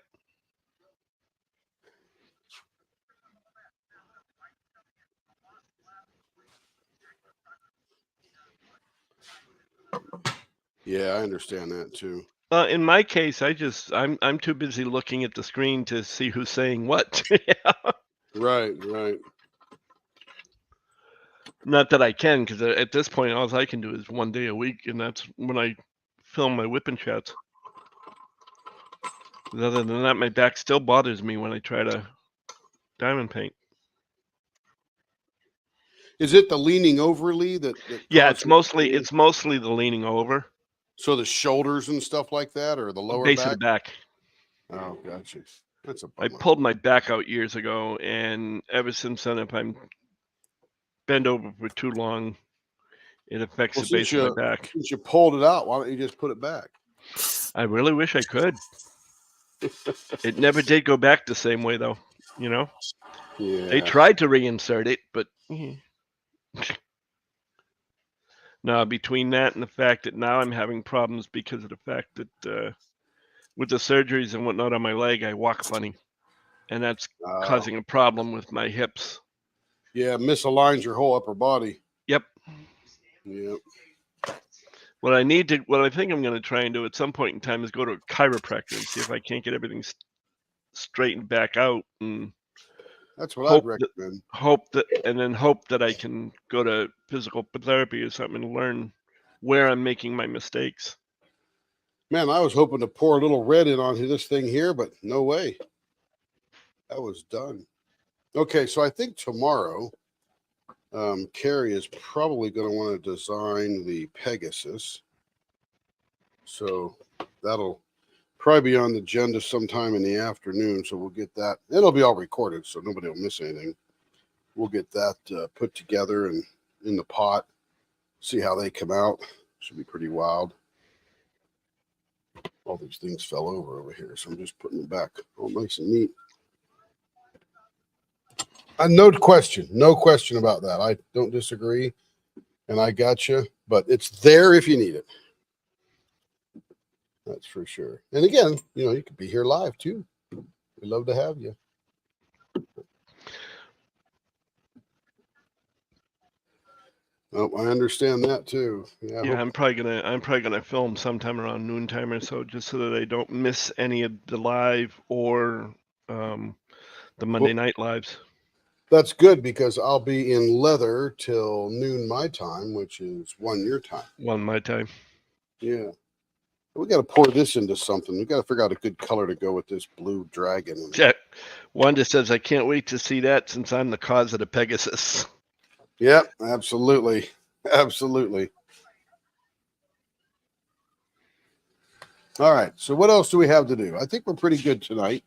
Yeah, I understand that too. In my case, I'm too busy looking at the screen to see who's saying what. Right. Not that I can, because at this point, all I can do is one day a week, and that's when I film my whipping shots. Other than that, my back still bothers me when I try to diamond paint. Is it the leaning over, Lee? Yeah, it's mostly the leaning over. So the shoulders and stuff like that, or the lower base back? of the back. Oh, gotcha. That's a I bummer. pulled my back out years ago, and ever since then, if I'm bent over for too long, it affects the base of my back. Since you pulled it out, why don't you just put it back? I really wish I could. It never did go back the same way, though. Yeah. They tried to reinsert it, but no. Between that and the fact that now I'm having problems because of the fact that with the surgeries and whatnot on my leg, I walk funny, and that's causing a problem with my hips. Yeah, misaligns your whole upper body. Yep. Yep. What I think I'm going to try and do at some point in time is go to a chiropractor and see if I can't get everything straightened back out, and That's what I'd hope recommend. hope that I can go to physical therapy or something and learn where I'm making my mistakes. Man, I was hoping to pour a little red in on this thing here, but no way. That was done. Okay, so I think tomorrow, Carrie is probably going to want to design the Pegasus. So that'll probably be on the agenda sometime in the afternoon. So we'll get that. It'll be all recorded, so nobody will miss anything. We'll get that put together and in the pot, see how they come out. Should be pretty wild. All these things fell over here, so I'm just putting them back all nice and neat. No question about that. I don't disagree, and I got you, but it's there if you need it. That's for sure. And again, you could be here live too. We'd love to have you. Oh, I understand that too. Yeah, I'm probably gonna film sometime around noontime or so, just so that I don't miss any of the live or the Monday night lives. That's good, because I'll be in leather till noon my time, which is 1 your time. 1 my time. Yeah. We got to pour this into something. We got to figure out a good color to go with this blue dragon. Yeah. Wanda says, I can't wait to see that since I'm the cause of the Pegasus. Yep, absolutely. Absolutely. All right. So what else do we have to do? I think we're pretty good tonight.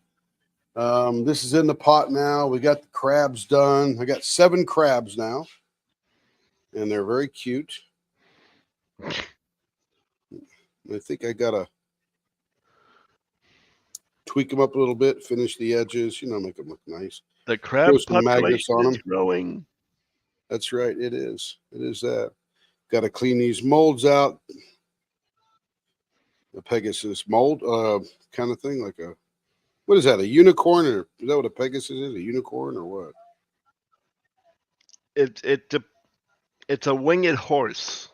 This is in the pot now. We got the crabs done. I got 7 crabs now, and they're very cute. I think I got to tweak them up a little bit, finish the edges, make them look nice. The crab Throw some magnets population on is them. growing. That's right. It is. It is that. Got to clean these molds out. The Pegasus mold kind of thing, like what is that, a unicorn? Or is that what a Pegasus is, a unicorn or what? It's a winged horse.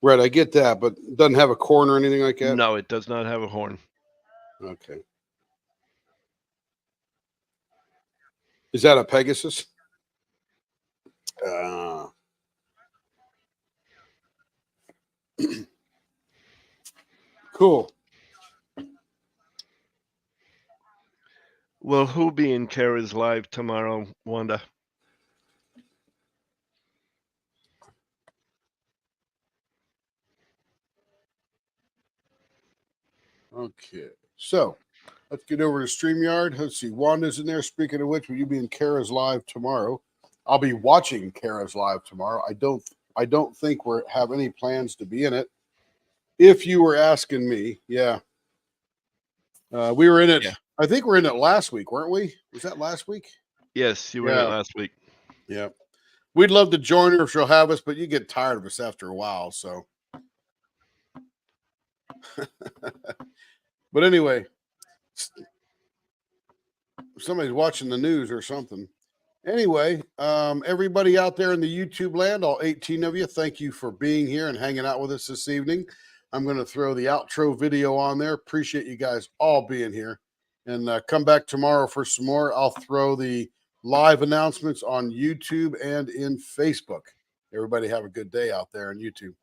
Right, I get that, but it doesn't have a corn or anything like that? No, it does not have a horn. Okay. Is that a Pegasus? Cool. Will who be in Kara's live tomorrow, Wanda? Okay, so let's get over to StreamYard. Let's see, Wanda's in there. Speaking of which, will you be in Kara's live tomorrow? I'll be watching Kara's live tomorrow. I don't think we have any plans to be in it. If you were asking me, yeah. We were in it. Yeah. I think we're in it last week, weren't we? Was that last week? Yes, you were in it last week. Yeah. We'd love to join her if she'll have us, but you get tired of us after a while, so. But anyway, somebody's watching the news or something. Anyway, everybody out there in the YouTube land, all 18 of you, thank you for being here and hanging out with us this evening. I'm going to throw the outro video on there. Appreciate you guys all being here. And come back tomorrow for some more. I'll throw the live announcements on YouTube and in Facebook. Everybody have a good day out there on YouTube.